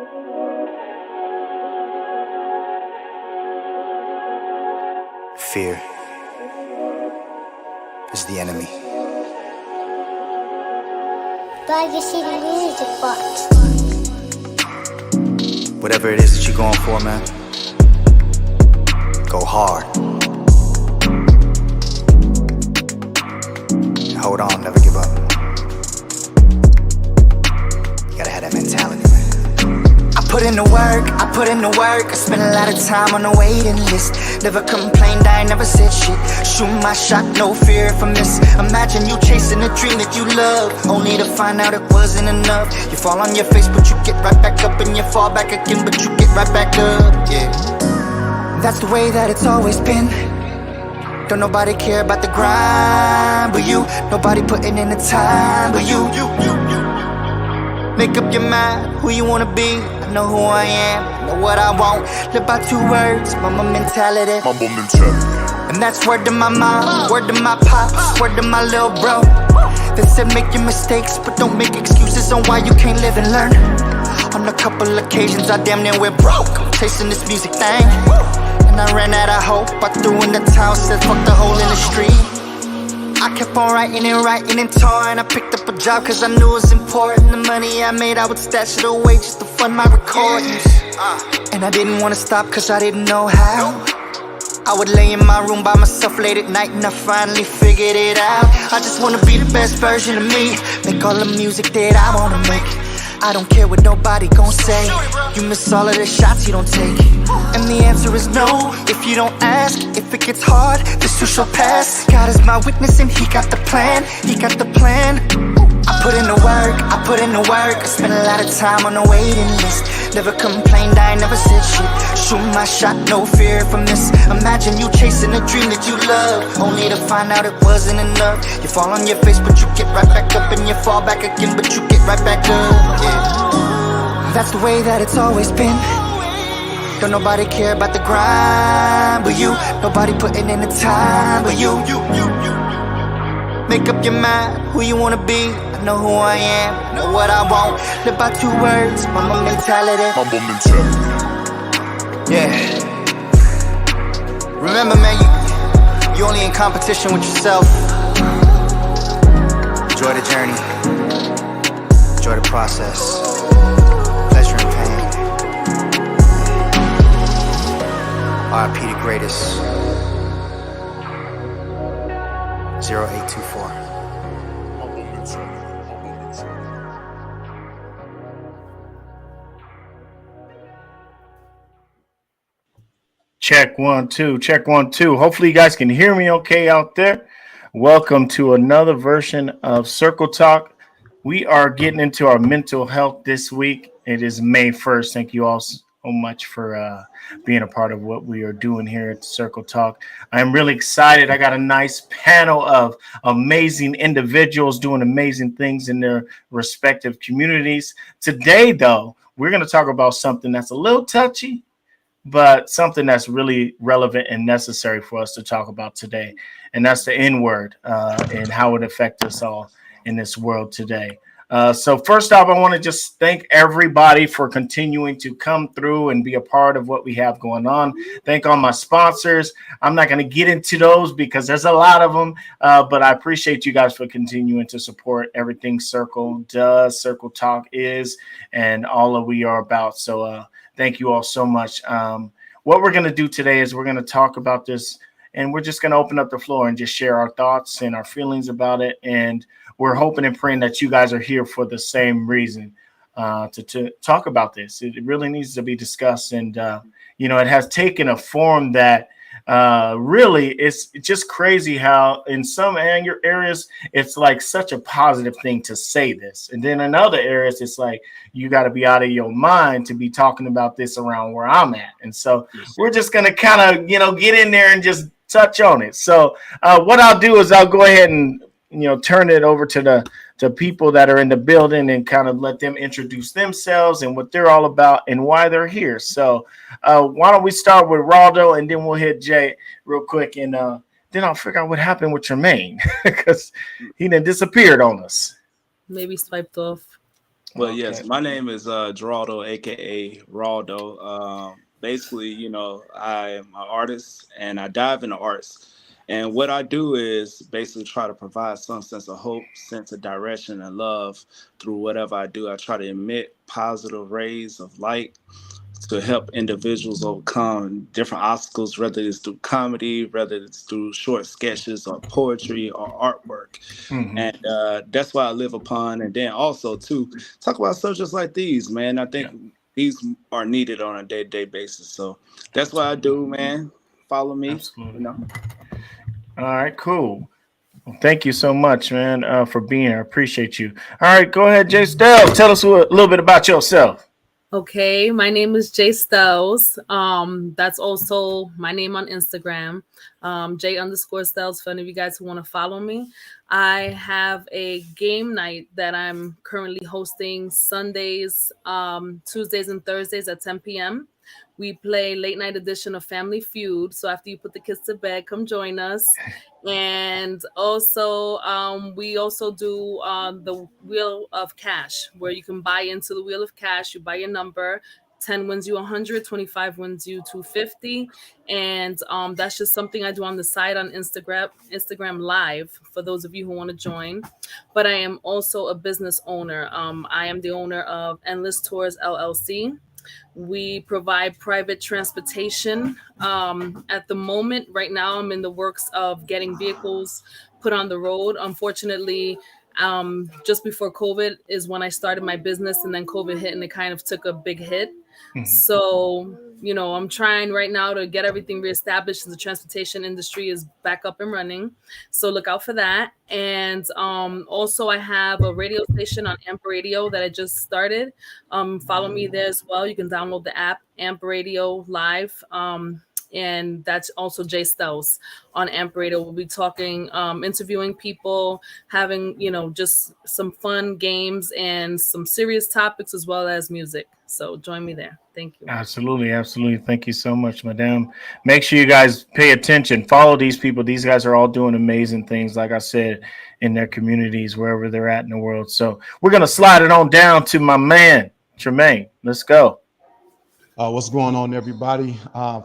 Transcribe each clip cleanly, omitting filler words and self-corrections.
Fear is the enemy. Whatever it is that you're going for, man, go hard. And hold on, never give up. You gotta have that mentality, man. I put in the work, I spent a lot of time on the waiting list. Never complained, I ain't never said shit. Shoot my shot, no fear if I miss. Imagine you chasing a dream that you love, only to find out it wasn't enough. You fall on your face, but you get right back up. And you fall back again, but you get right back up, yeah. That's the way that it's always been. Don't nobody care about the grind but you. Nobody putting in the time but you. Make up your mind who you wanna be. I know who I am, I know what I want. Live by 2 words, mama mentality. And that's word to my mom, word to my pops, word to my little bro. They said make your mistakes, but don't make excuses on why you can't live and learn. On a couple occasions I damn near went broke. I'm chasing this music thing, and I ran out of hope. I threw in the towel, said fuck the hole in the street. I kept on writing and touring. I picked up a job cause I knew it was important. The money I made, I would stash it away just to fund my recordings. And I didn't wanna stop cause I didn't know how. I would lay in my room by myself late at night and I finally figured it out. I just wanna be the best version of me, make all the music that I wanna make. I don't care what nobody gon' say. You miss all of the shots you don't take. And the answer is no, if you don't ask. If it gets hard, this too shall pass. God is my witness and he got the plan. He got the plan. I put in the work, I spent a lot of time on the waiting list. Never complained, I ain't never said shit. Shoot my shot, no fear if I miss. Imagine you chasing a dream that you love, only to find out it wasn't enough. You fall on your face, but you get right back up. And you fall back again, but you get right back up, yeah. That's the way that it's always been. Don't nobody care about the grind but you. Nobody putting in the time but you. Make up your mind who you wanna be. I know who I am, I know what I want. Live by 2 words, mama mentality. Yeah. Remember, man, you only in competition with yourself. Enjoy the journey. Enjoy the process. Pleasure and pain. R.I.P. the greatest. 0824. Check 1 2. Check 1 2. Hopefully you guys can hear me okay out there. Welcome to another version of Circle Talk. We are getting into our mental health this week. It is May 1st. Thank you all so much for being a part of what we are doing here at Circle Talk. I'm really excited. I got a nice panel of amazing individuals doing amazing things in their respective communities. Today, though, we're going to talk about something that's a little touchy, but something that's really relevant and necessary for us to talk about today. And that's the N-word and how it affects us all in this world today. So first off, I want to just thank everybody for continuing to come through and be a part of what we have going on. Thank all my sponsors. I'm not going to get into those because there's a lot of them, but I appreciate you guys for continuing to support everything Circle does, Circle Talk is, and all that we are about. So thank you all so much. What we're going to do today is we're going to talk about this, and we're just going to open up the floor and just share our thoughts and our feelings about it. And we're hoping and praying that you guys are here for the same reason, to talk about this. It really needs to be discussed. And, it has taken a form that really it's just crazy how in some areas it's like such a positive thing to say this. And then in other areas, it's like you got to be out of your mind to be talking about this around where I'm at. And so we're just going to kind of, get in there and just touch on it. So what I'll do is I'll go ahead and turn it over to people that are in the building and kind of let them introduce themselves and what they're all about and why they're here. So why don't we start with Raldo and then we'll hit Jay real quick, and then I'll figure out what happened with Tremaine because he then disappeared on us. Maybe swiped off. Well, Okay. yes, my name is Geraldo, aka Raldo. Basically, I am an artist and I dive into arts. And what I do is basically try to provide some sense of hope, sense of direction, and love through whatever I do. I try to emit positive rays of light to help individuals overcome different obstacles, whether it's through comedy, whether it's through short sketches or poetry or artwork. Hmm. And that's what I live upon. And then also to talk about subjects like these, man. I Yeah, think these are needed on a day-to-day basis. So that's what I absolutely. do, man. Follow me, you Absolutely. know. All right, cool. Well, thank you so much, man, for being here. I appreciate you. All right, go ahead, Jay Stell. Tell us a little bit about yourself. Okay, my name is Jay Stells. That's also my name on Instagram. J underscore Stells for any of you guys who want to follow me. I have a game night that I'm currently hosting Sundays, Tuesdays, and Thursdays at 10 p.m. We play late night edition of Family Feud. So after you put the kids to bed, come join us. And also, we also do the Wheel of Cash, where you can buy into the Wheel of Cash. You buy your number. 10 wins you 100, 25 wins you 250. And that's just something I do on the side on Instagram Live for those of you who want to join. But I am also a business owner. I am the owner of Endless Tours LLC. We provide private transportation. At the moment, right now, I'm in the works of getting vehicles put on the road. Unfortunately, just before COVID is when I started my business, and then COVID hit and it kind of took a big hit. Mhm. So, I'm trying right now to get everything reestablished. The transportation industry is back up and running. So look out for that. And also, I have a radio station on Amp Radio that I just started. Follow me there as well. You can download the app, Amp Radio Live. And that's also Jay Stells on Amp Radio. We'll be talking, interviewing people, having, just some fun games and some serious topics as well as music. So join me there. Thank you. Absolutely, absolutely. Thank you so much, madam. Make sure you guys pay attention. Follow these people. These guys are all doing amazing things, like I said, in their communities, wherever they're at in the world. So we're going to slide it on down to my man, Tremaine. Let's go. What's going on, everybody?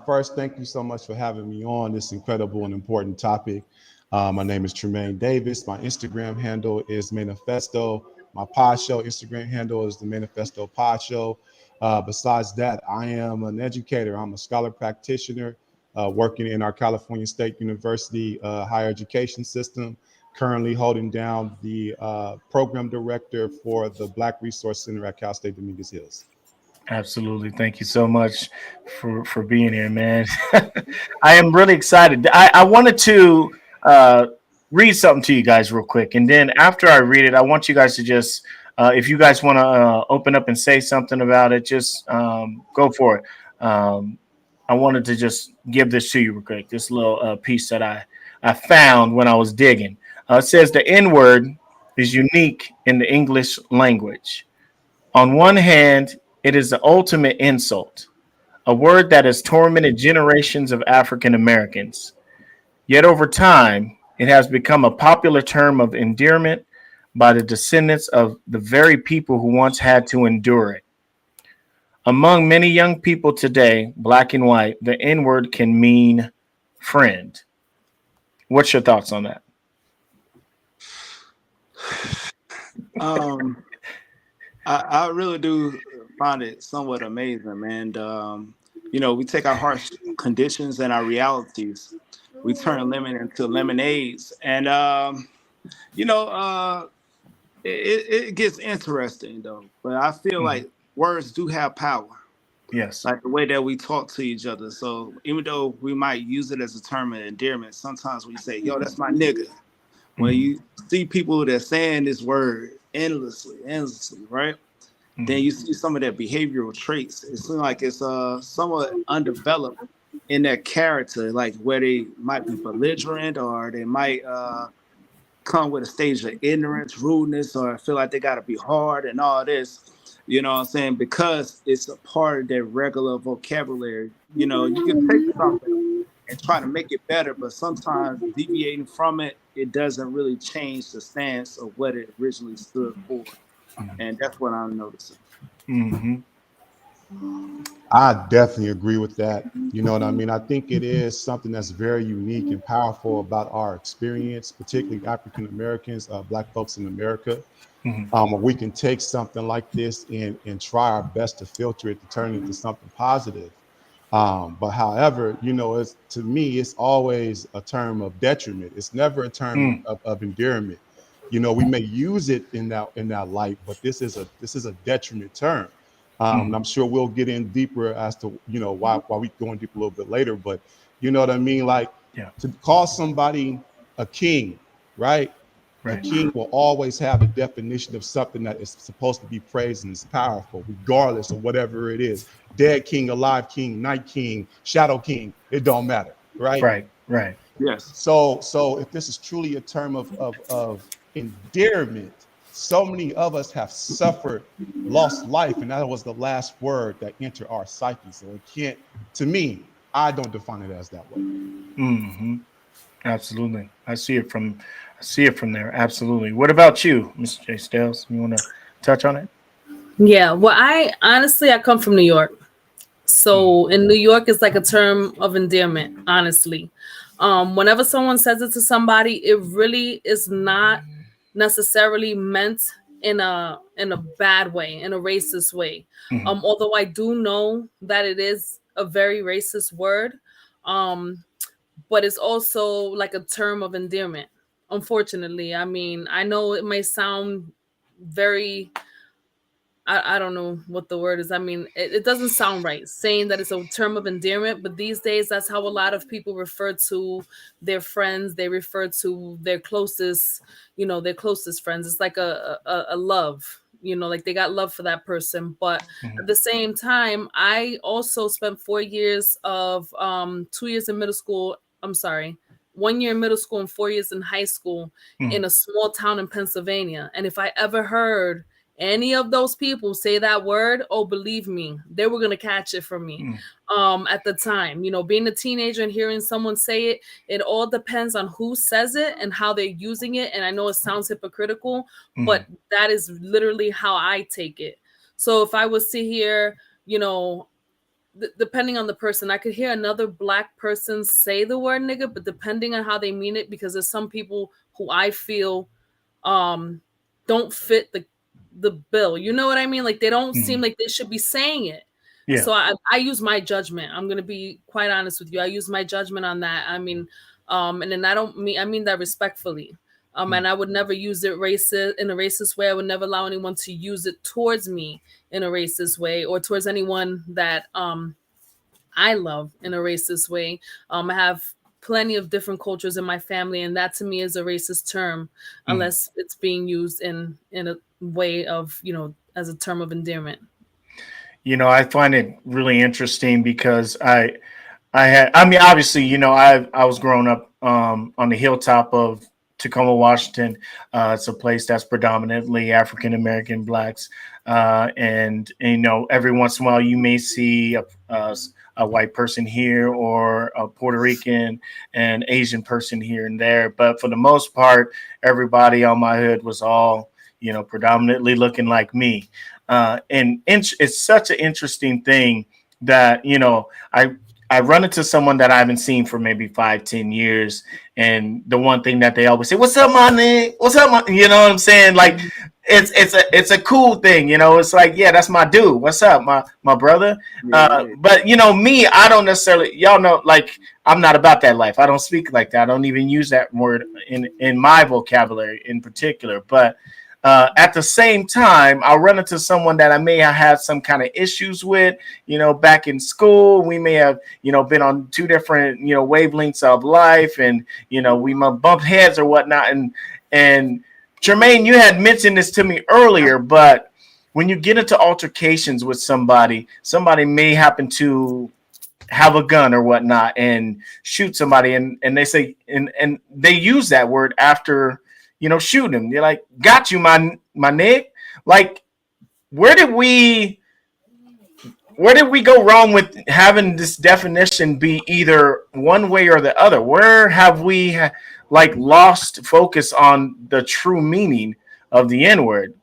First, thank you so much for having me on this incredible and important topic. My name is Tremaine Davis. My Instagram handle is Manifesto. My pod show Instagram handle is the Manifesto Pod Show. Besides that, I am an educator. I'm a scholar practitioner working in our California State University higher education system, currently holding down the program director for the Black Resource Center at Cal State Dominguez Hills. Absolutely. Thank you so much for being here, man. I am really excited. I wanted to read something to you guys real quick. And then after I read it, I want you guys to just, if you guys want to open up and say something about it, just go for it. I wanted to just give this to you real quick, this little piece that I found when I was digging. It says the N word is unique in the English language. On one hand, it is the ultimate insult, a word that has tormented generations of African Americans. Yet over time, it has become a popular term of endearment by the descendants of the very people who once had to endure it. Among many young people today, black and white, the N word can mean friend. What's your thoughts on that? Um, I really do find it somewhat amazing, man. We take our harsh conditions and our realities, we turn lemon into lemonades, and you know, uh, it gets interesting though. But I feel Mhm. like words do have power, Yes. like the way that we talk to each other. So even though we might use it as a term of endearment, sometimes we say, "Yo, that's my nigga." When Mhm. you see people that saying this word endlessly, right? Then Mhm. you see some of their behavioral traits. It seems like it's somewhat undeveloped in their character, like where they might be belligerent or they might come with a stage of ignorance, rudeness, or feel like they got to be hard and all this. You know what I'm saying? Because it's a part of their regular vocabulary. You can take something and try to make it better, but sometimes deviating from it, it doesn't really change the stance of what it originally stood for. and that's what I'm noticing. Mm-hmm. I definitely agree with that. You know what I mean? I think it is something that's very unique and powerful about our experience, particularly African Americans, Black folks in America. Mm-hmm. Where we can take something like this and try our best to filter it to turn it into something positive. But however, you know, it's, to me, it's always a term of detriment. It's never a term Mm. of endearment. You know, we may use it in that light, but this is a detriment term. And I'm sure we'll get in deeper as to, you know, why we going deep a little bit later. But you know what I mean? Like, Yeah. to call somebody a king, right? A Right. king will always have the definition of something that is supposed to be praised and is powerful, regardless of whatever it is. Dead king, alive king, night king, shadow king, it don't matter, right? Right. Right. Yes. So if this is truly a term of endearment, so many of us have suffered, lost life, and that was the last word that entered our psyche. So it can't, to me, I don't define it as that way. Mm-hmm. Absolutely. I see it from there. Absolutely. What about you, Mr. J. Stales? You want to touch on it? Yeah, well, I come from New York. So in New York, it's like a term of endearment, honestly. Whenever someone says it to somebody, it really is not necessarily meant in a bad way, in a racist way. Mm-hmm. Although I do know that it is a very racist word, um, but it's also like a term of endearment. Unfortunately, I mean, I know it may sound very, I don't know what the word is. I mean, it doesn't sound right saying that it's a term of endearment, but these days that's how a lot of people refer to their friends. They refer to their closest, their closest friends. It's like a love, like they got love for that person. But Mm-hmm. at the same time, I also spent 4 years of 2 years in middle school. I'm sorry. 1 year in middle school and 4 years in high school Mm-hmm. in a small town in Pennsylvania. And if I ever heard any of those people say that word, oh, believe me, they were gonna catch it from me. At the time, being a teenager and hearing someone say it, it all depends on who says it and how they're using it. And I know it sounds hypocritical, Mm-hmm. but that is literally how I take it. So if I was to hear, depending on the person, I could hear another Black person say the word nigga, but depending on how they mean it, because there's some people who I feel don't fit the bill. You know what I mean? Like they don't Mm-hmm. seem like they should be saying it. Yeah. So I use my judgment. I'm gonna be quite honest with you. I use my judgment on that. I mean, and then I mean that respectfully. And I would never use it racist in a racist way. I would never allow anyone to use it towards me in a racist way or towards anyone that I love in a racist way. I have plenty of different cultures in my family, and that to me is a racist term, Mm-hmm. unless it's being used in a way of, as a term of endearment. I find it really interesting because I mean, obviously, I was growing up on the hilltop of Tacoma, Washington. It's a place that's predominantly African American Blacks, and every once in a while you may see a white person here or a Puerto Rican and Asian person here and there, but for the most part, everybody on my hood was all predominantly looking like me, and it's such an interesting thing that I run into someone that I haven't seen for maybe 5-10 years. And the one thing that they always say, "What's up, my nigga? What's up, my," you know what I'm saying? Like it's a cool thing, it's like, yeah, that's my dude. What's up, my brother? Yeah. But me, I don't necessarily, y'all know, like, I'm not about that life. I don't speak like that. I don't even use that word in my vocabulary in particular. But at the same time, I'll run into someone that I may have had some kind of issues with, back in school. We may have, been on two different, wavelengths of life, and, we might bump heads or whatnot. And Jermaine, you had mentioned this to me earlier, but when you get into altercations with somebody may happen to have a gun or whatnot and shoot somebody, and they say, and they use that word after shoot him. They're like, "Got you, my nigga." Like, where did we go wrong with having this definition be either one way or the other? Where have we lost focus on the true meaning of the N word?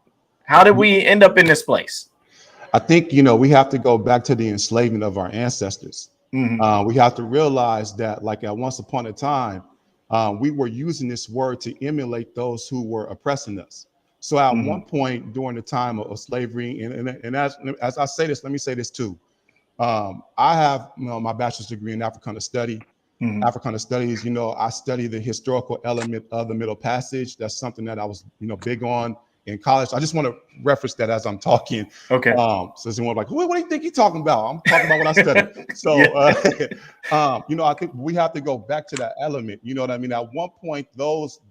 How did we end up in this place? I think, we have to go back to the enslavement of our ancestors. We have to realize that, like, at once upon a time, we were using this word to emulate those who were oppressing us. So at one point during the time of slavery, and as I say this, let me say this too. I have my bachelor's degree in Africana Studies. I study the historical element of the Middle Passage. That's something that I was, big on in college. I just want to reference that as I'm talking. Okay. So someone like, what do you think you're talking about? I'm talking about what I studied. So, I think we have to go back to that element. You know what I mean? At one point, those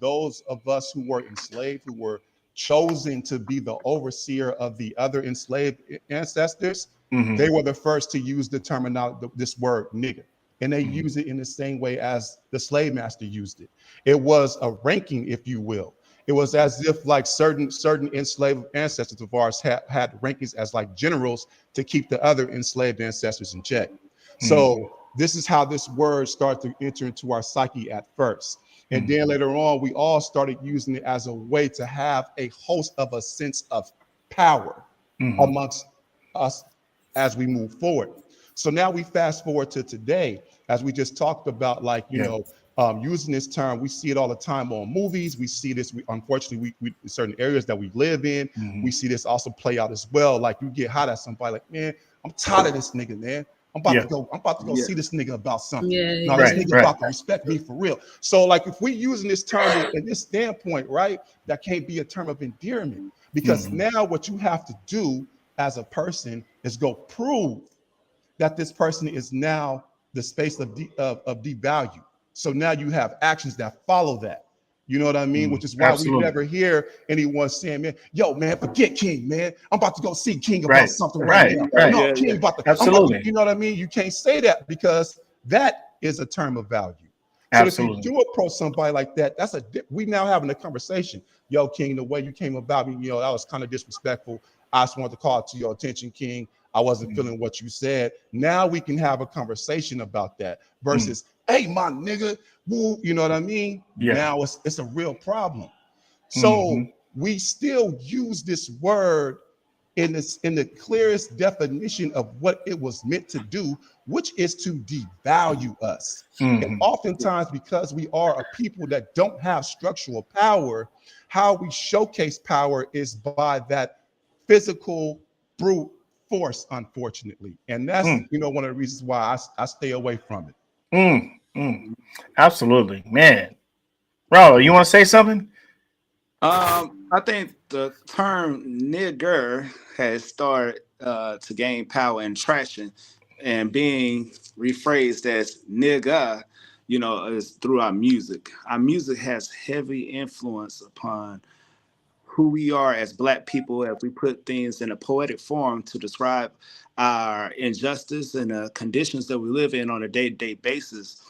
of us who were enslaved, who were chosen to be the overseer of the other enslaved ancestors, they were the first to use the terminology, this word nigger. And they use it in the same way as the slave master used it. It was a ranking, if you will. It was as if like certain enslaved ancestors of ours had rankings as like generals to keep the other enslaved ancestors in check. So this is how this word started to enter into our psyche at first. And then later on, we all started using it as a way to have a host of a sense of power amongst us as we move forward. So now we fast forward to today, as we just talked about, like, using this term. We see it all the time on movies. We see this, unfortunately, we in certain areas that we live in, we see this also play out as well. Like, you get hot at somebody, like, man, I'm tired of this nigga, man. I'm about to go see this nigga about something. No, this nigga about to respect me for real. So, like, if we using this term in this standpoint, right, that can't be a term of endearment, because now what you have to do as a person is go prove that this person is now the space of deep value. So now you have actions that follow that. You know what I mean? Which is why we never hear anyone saying, man, yo, man, forget King, man. I'm about to go see King about something right now. No, King about to, absolutely. You know what I mean? You can't say that, because that is a term of value. So Absolutely. if you do approach somebody like that, we now having a conversation. Yo, King, the way you came about me, that was kind of disrespectful. I just wanted to call it to your attention, King. I wasn't feeling what you said. Now we can have a conversation about that versus, hey, my nigga, woo, you know what I mean? Yeah. Now it's a real problem. So we still use this word in the clearest definition of what it was meant to do, which is to devalue us. And oftentimes, because we are a people that don't have structural power, how we showcase power is by that physical brute force, unfortunately. And that's one of the reasons why I stay away from it. Absolutely, man. Rollo, you want to say something? I think the term nigger has started to gain power and traction, and being rephrased as nigga, is through our music. Our music has heavy influence upon who we are as Black people, as we put things in a poetic form to describe our injustice and the conditions that we live in on a day-to-day basis.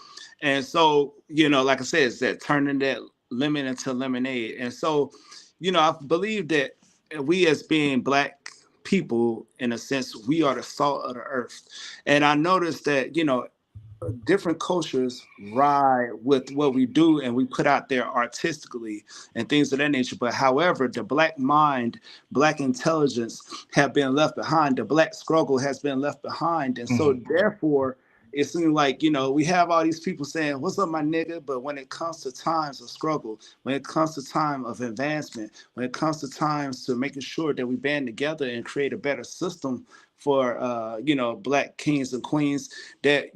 And so, like I said, it's that turning that lemon into lemonade. And so, I believe that we, as being Black people, in a sense, we are the salt of the earth. And I noticed that, different cultures ride with what we do and we put out there artistically and things of that nature. But however, the Black mind, Black intelligence have been left behind. The Black struggle has been left behind. And so therefore, it seems like, we have all these people saying, what's up, my nigga? But when it comes to times of struggle, when it comes to time of advancement, when it comes to times to making sure that we band together and create a better system for, Black kings and queens, that,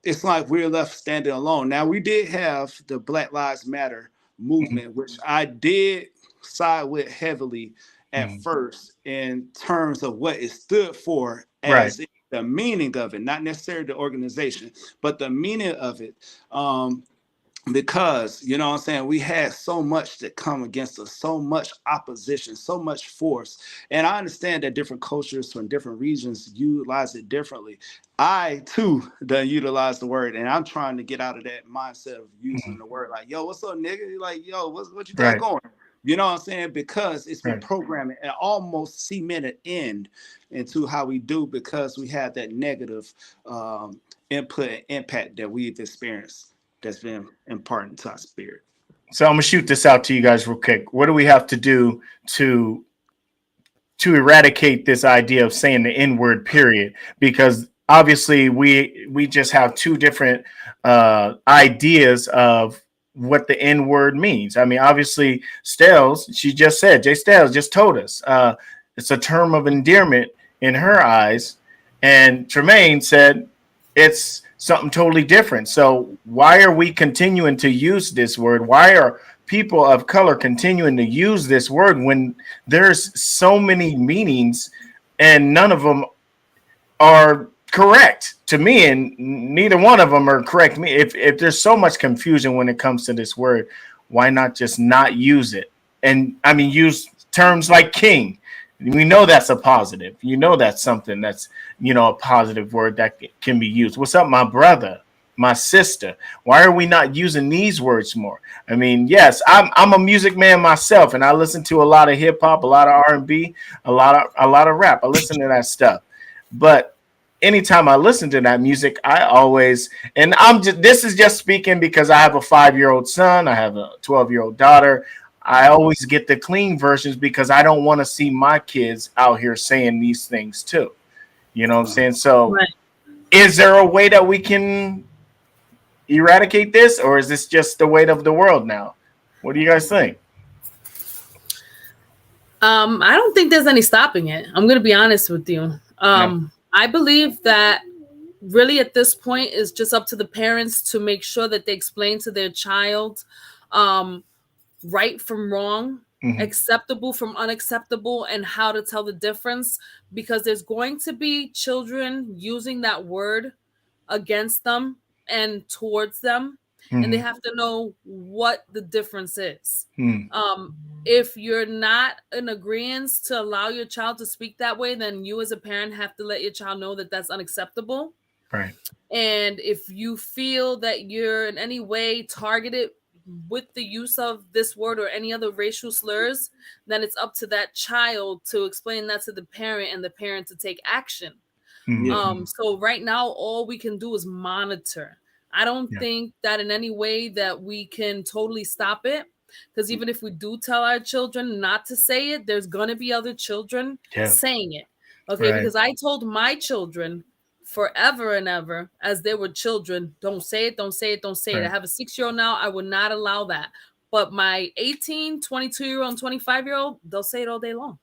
it's like we're left standing alone. Now, we did have the Black Lives Matter movement, which I did side with heavily at first in terms of what it stood for as the meaning of it, not necessarily the organization, but the meaning of it. Because, what I'm saying, we had so much that come against us, so much opposition, so much force. And I understand that different cultures from different regions utilize it differently. I, too, done utilize the word, and I'm trying to get out of that mindset of using the word like, yo, what's up, nigga? Like, yo, what you got going? You know what I'm saying? Because it's been programmed and almost cemented into how we do, because we have that negative input and impact that we've experienced that's been imparted to our spirit. So I'm gonna shoot this out to you guys real quick. What do we have to do to to eradicate this idea of saying the N-word, period, because obviously we just have two different ideas of what the N-word means. I mean, obviously, Stells, she just said, Jay Stells just told us it's a term of endearment in her eyes, and Tremaine said it's something totally different. So why are we continuing to use this word? Why are people of color continuing to use this word when there's so many meanings and none of them are correct to me, and neither one of them are correct to me? If there's so much confusion when it comes to this word, why not just not use it? And I mean, use terms like king. We know that's a positive. You know that's something that's, a positive word that can be used. What's up, my brother, my sister? Why are we not using these words more? I mean, yes, I'm a music man myself, and I listen to a lot of hip hop, a lot of R&B, a lot of rap. I listen to that stuff. But anytime I listen to that music, I always, and this is just speaking because I have a 5-year-old son, I have a 12-year-old daughter. I always get the clean versions because I don't want to see my kids out here saying these things too. You know what I'm saying? So Right. Is there a way that we can eradicate this, or is this just the weight of the world now? What do you guys think? I don't think there's any stopping it. I'm going to be honest with you. I believe that really at this point is just up to the parents to make sure that they explain to their child right from wrong, acceptable from unacceptable, and how to tell the difference, because there's going to be children using that word against them and towards them, and they have to know what the difference is. If you're not in agreement to allow your child to speak that way, then you as a parent have to let your child know that that's unacceptable. Right. And if you feel that you're in any way targeted with the use of this word or any other racial slurs, then it's up to that child to explain that to the parent, and the parent to take action. So right now, all we can do is monitor. I don't think that in any way that we can totally stop it, because even if we do tell our children not to say it, there's going to be other children saying it. Okay, because I told my children forever and ever, as they were children, don't say it, don't say it, don't say it. I have a 6-year-old now. I would not allow that. But my 18, 22-year-old, and 25-year-old, they'll say it all day long.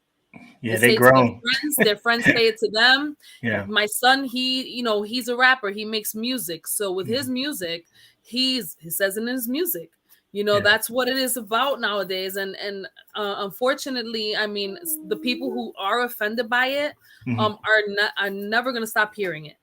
Yeah, they grown. Their friends say it to them. Yeah. My son, he's a rapper. He makes music. So with his music, he says in his music, that's what it is about nowadays. And unfortunately, I mean, the people who are offended by it are never going to stop hearing it.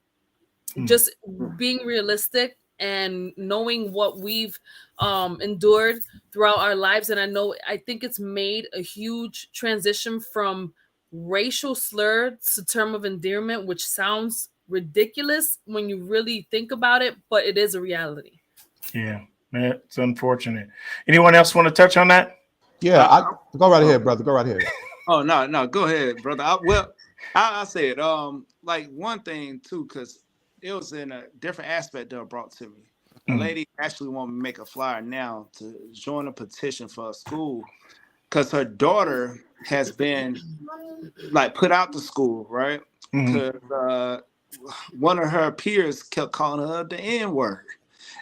Just being realistic and knowing what we've endured throughout our lives. And I think it's made a huge transition from racial slur to term of endearment, which sounds ridiculous when you really think about it, but it is a reality. Yeah, it's unfortunate. Anyone else want to touch on that? Yeah, go right ahead, brother. Go right ahead. Oh, no, go ahead, brother. I said, like one thing too, because it was in a different aspect that brought to me. A lady actually wanted me to make a flyer now to join a petition for a school, because her daughter has been like put out the school, right? Because one of her peers kept calling her the N-word.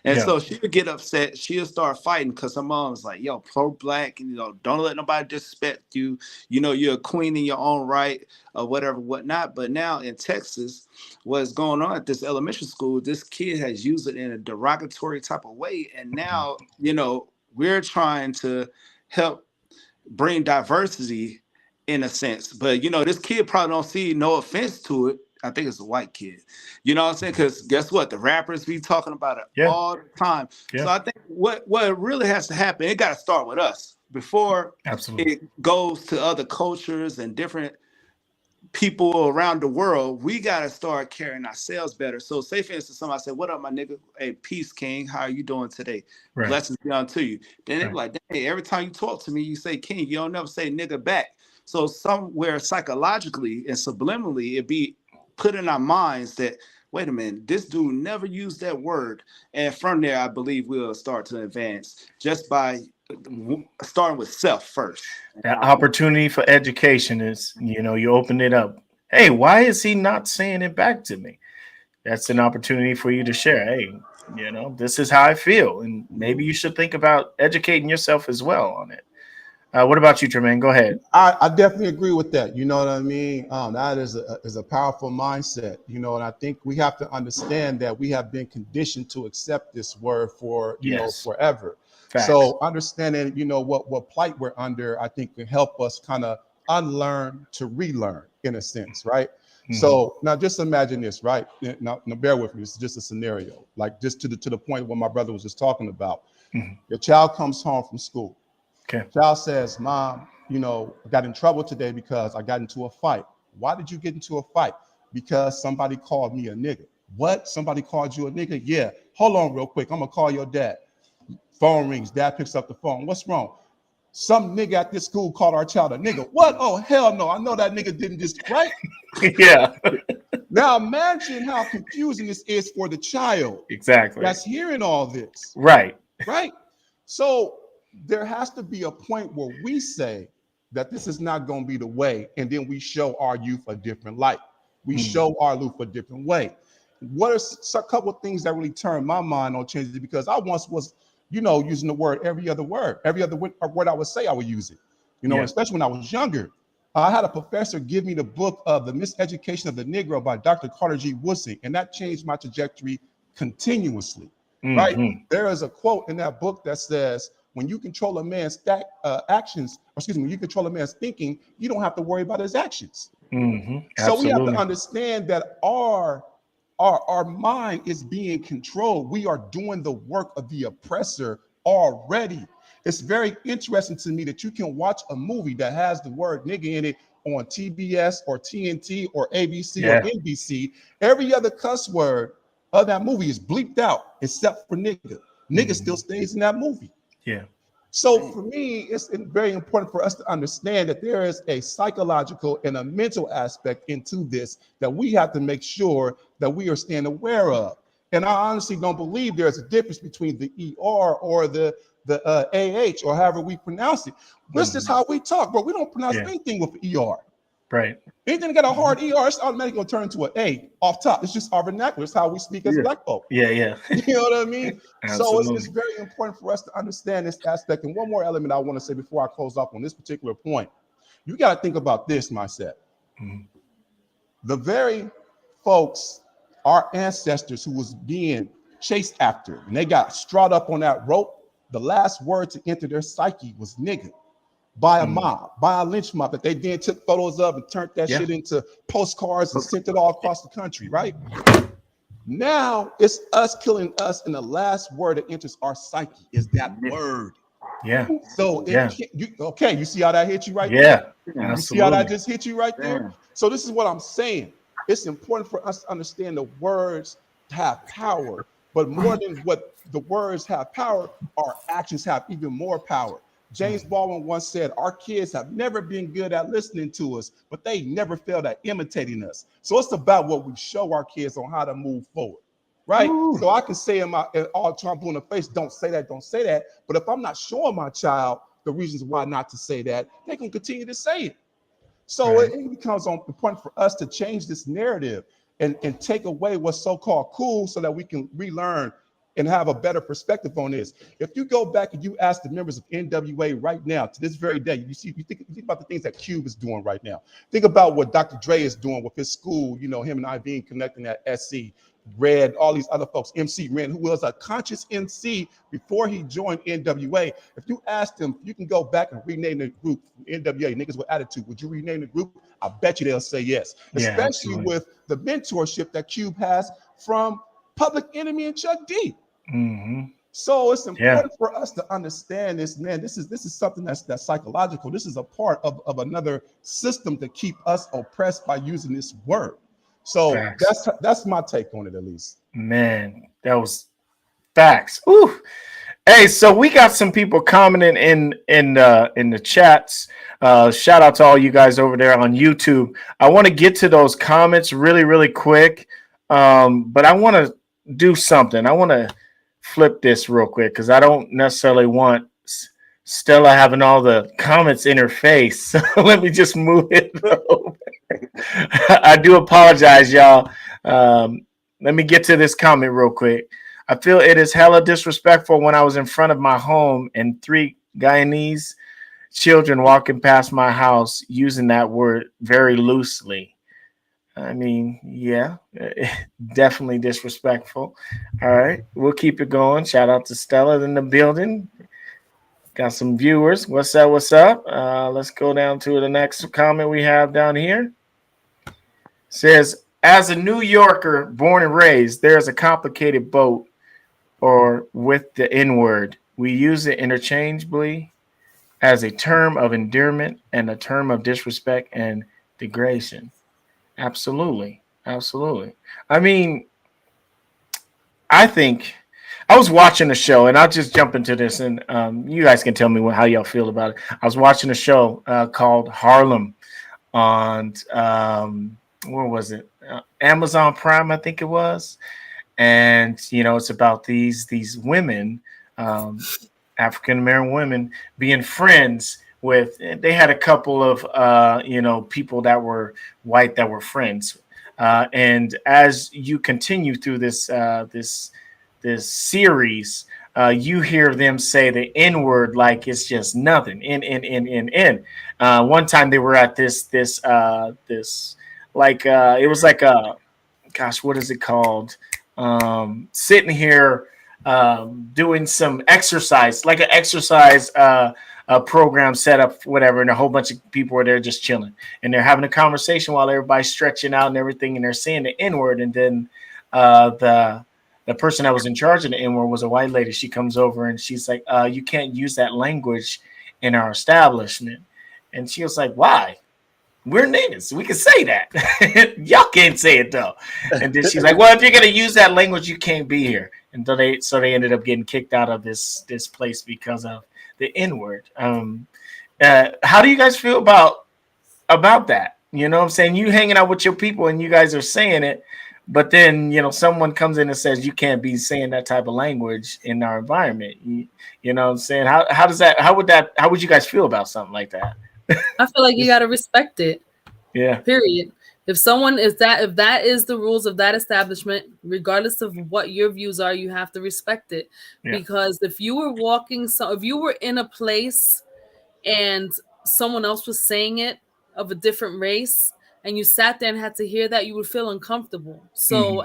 And so she would get upset. She'll start fighting because her mom's like, yo, pro-black, and don't let nobody disrespect you. You're a queen in your own right, or whatever, whatnot. But now in Texas, what's going on at this elementary school, this kid has used it in a derogatory type of way. And now, we're trying to help bring diversity in a sense. But, this kid probably don't see no offense to it. I think it's a white kid. You know what I'm saying? Because guess what? The rappers be talking about it all the time. So I think what really has to happen, it got to start with us before it goes to other cultures and different people around the world. We got to start carrying ourselves better. So say, for instance, somebody said, what up, my nigga? Hey, peace, king. How are you doing today? Blessings be unto you. Then they be like, hey, every time you talk to me, you say king. You don't never say nigga back. So somewhere psychologically and subliminally, it be put in our minds that, wait a minute, this dude never used that word. And from there, I believe we'll start to advance just by starting with self first. That opportunity for education is, you open it up. Hey, why is he not saying it back to me? That's an opportunity for you to share. Hey, this is how I feel. And maybe you should think about educating yourself as well on it. What about you, Tremaine? Go ahead. I definitely agree with that. You know what I mean? That is a powerful mindset, and I think we have to understand that we have been conditioned to accept this word for, Yes. forever. Facts. So understanding, what plight we're under, I think can help us kind of unlearn to relearn in a sense, right? Mm-hmm. So now just imagine this, right? Now bear with me. This is just a scenario, like just to the point what my brother was just talking about. Mm-hmm. Your child comes home from school. Okay. Child says, Mom, I got in trouble today because I got into a fight. Why did you get into a fight? Because somebody called me a nigga. What? Somebody called you a nigga? Yeah. Hold on real quick. I'm going to call your dad. Phone rings. Dad picks up the phone. What's wrong? Some nigga at this school called our child a nigga. What? Oh, hell no. I know that nigga didn't just, right? Yeah. Now imagine how confusing this is for the child. Exactly. That's hearing all this. Right. Right. So there has to be a point where we say that this is not going to be the way, and then we show our youth a different light. We show our youth a different way. What are a couple of things that really turned my mind on changes? Because I once was, using the word every other word I would say I would use it, especially when I was younger. I had a professor give me the book of The Miseducation of the Negro by Dr. Carter G. Woodson, and that changed my trajectory continuously. Right? There is a quote in that book that says, when you control a man's actions, when you control a man's thinking, you don't have to worry about his actions. So we have to understand that our mind is being controlled. We are doing the work of the oppressor already. It's very interesting to me that you can watch a movie that has the word nigga in it on TBS or TNT or ABC or NBC. Every other cuss word of that movie is bleeped out except for nigga. Nigga still stays in that movie. Yeah. So for me, it's very important for us to understand that there is a psychological and a mental aspect into this that we have to make sure that we are staying aware of. And I honestly don't believe there's a difference between the ER or the AH or however we pronounce it. This is how we talk, but we don't pronounce anything with ER. Right. Anything that got a hard ER, it's automatically going to turn into an A off top. It's just our vernacular. It's how we speak as Black folk. Yeah. You know what I mean? So it's very important for us to understand this aspect. And one more element I want to say before I close up on this particular point. You got to think about this, Myset. The very folks, our ancestors who was being chased after, and they got strawed up on that rope, the last word to enter their psyche was nigga. By a mob, by a lynch mob that they then took photos of and turned that shit into postcards and sent it all across the country, right? Now it's us killing us, and the last word that enters our psyche is that word. Yeah. So you see how that hit you right there? Yeah. You see how that just hit you right there? So this is what I'm saying. It's important for us to understand the words have power, but more than what the words have power, our actions have even more power. James Baldwin once said, our kids have never been good at listening to us, but they never failed at imitating us. So it's about what we show our kids on how to move forward, right? Ooh. So I can say in all Trump in the face, don't say that. But if I'm not showing my child the reasons why not to say that, they can continue to say it. So it becomes important for us to change this narrative and take away what's so-called cool so that we can relearn and have a better perspective on this. If you go back and you ask the members of NWA right now, to this very day, you think about the things that Cube is doing right now. Think about what Dr. Dre is doing with his school, him and Iveen connecting at SC, Red, all these other folks, MC Ren, who was a conscious MC before he joined NWA. If you asked him, you can go back and rename the group NWA, Niggas with Attitude. Would you rename the group? I bet you they'll say yes, especially with the mentorship that Cube has from Public Enemy and Chuck D. So it's important for us to understand this, man. This is something that's psychological. This is a part of another system to keep us oppressed by using this word. So that's my take on it, at least. Man, that was facts. Ooh. Hey, so we got some people commenting in the chats. Shout out to all you guys over there on YouTube. I want to get to those comments really, really quick. But I want to do something. I want to flip this real quick because I don't necessarily want Stella having all the comments in her face. So let me just move it over. I do apologize, y'all. Let me get to this comment real quick. I feel it is hella disrespectful when I was in front of my home and 3 Guyanese children walking past my house using that word very loosely. I mean, yeah, definitely disrespectful. All right, we'll keep it going. Shout out to Stella in the building. Got some viewers. What's up? What's up? Let's go down to the next comment we have down here. It says, as a New Yorker born and raised, there is a complicated boat or with the N word. We use it interchangeably as a term of endearment and a term of disrespect and degradation. Absolutely. Absolutely. I mean, I think I was watching a show, and I'll just jump into this, and you guys can tell me how y'all feel about it. I was watching a show called Harlem on, where was it? Amazon Prime, I think it was. And, you know, it's about these women, African-American women, being friends with, they had a couple of, people that were white that were friends. And as you continue through this series, you hear them say the N word like it's just nothing. N. One time they were at this like it was like a, gosh, what is it called? Sitting here doing some exercise, like an exercise program set up, whatever, and a whole bunch of people were there just chilling, and they're having a conversation while everybody's stretching out and everything, and they're saying the N word, and then the person that was in charge of the N word was a white lady. She comes over and she's like, you can't use that language in our establishment. And she was like, why? We're niggas. We can say that. Y'all can't say it though. And then she's like, well, if you're gonna use that language, you can't be here. And so they ended up getting kicked out of this place because of the N word. How do you guys feel about that? You know what I'm saying? You hanging out with your people and you guys are saying it, but then, you know, someone comes in and says you can't be saying that type of language in our environment. You know what I'm saying? How would you guys feel about something like that? I feel like you got to respect it. Yeah. Period. If that is the rules of that establishment, regardless of what your views are, you have to respect it. Yeah. Because if you were in a place and someone else was saying it of a different race, and you sat there and had to hear that, you would feel uncomfortable. So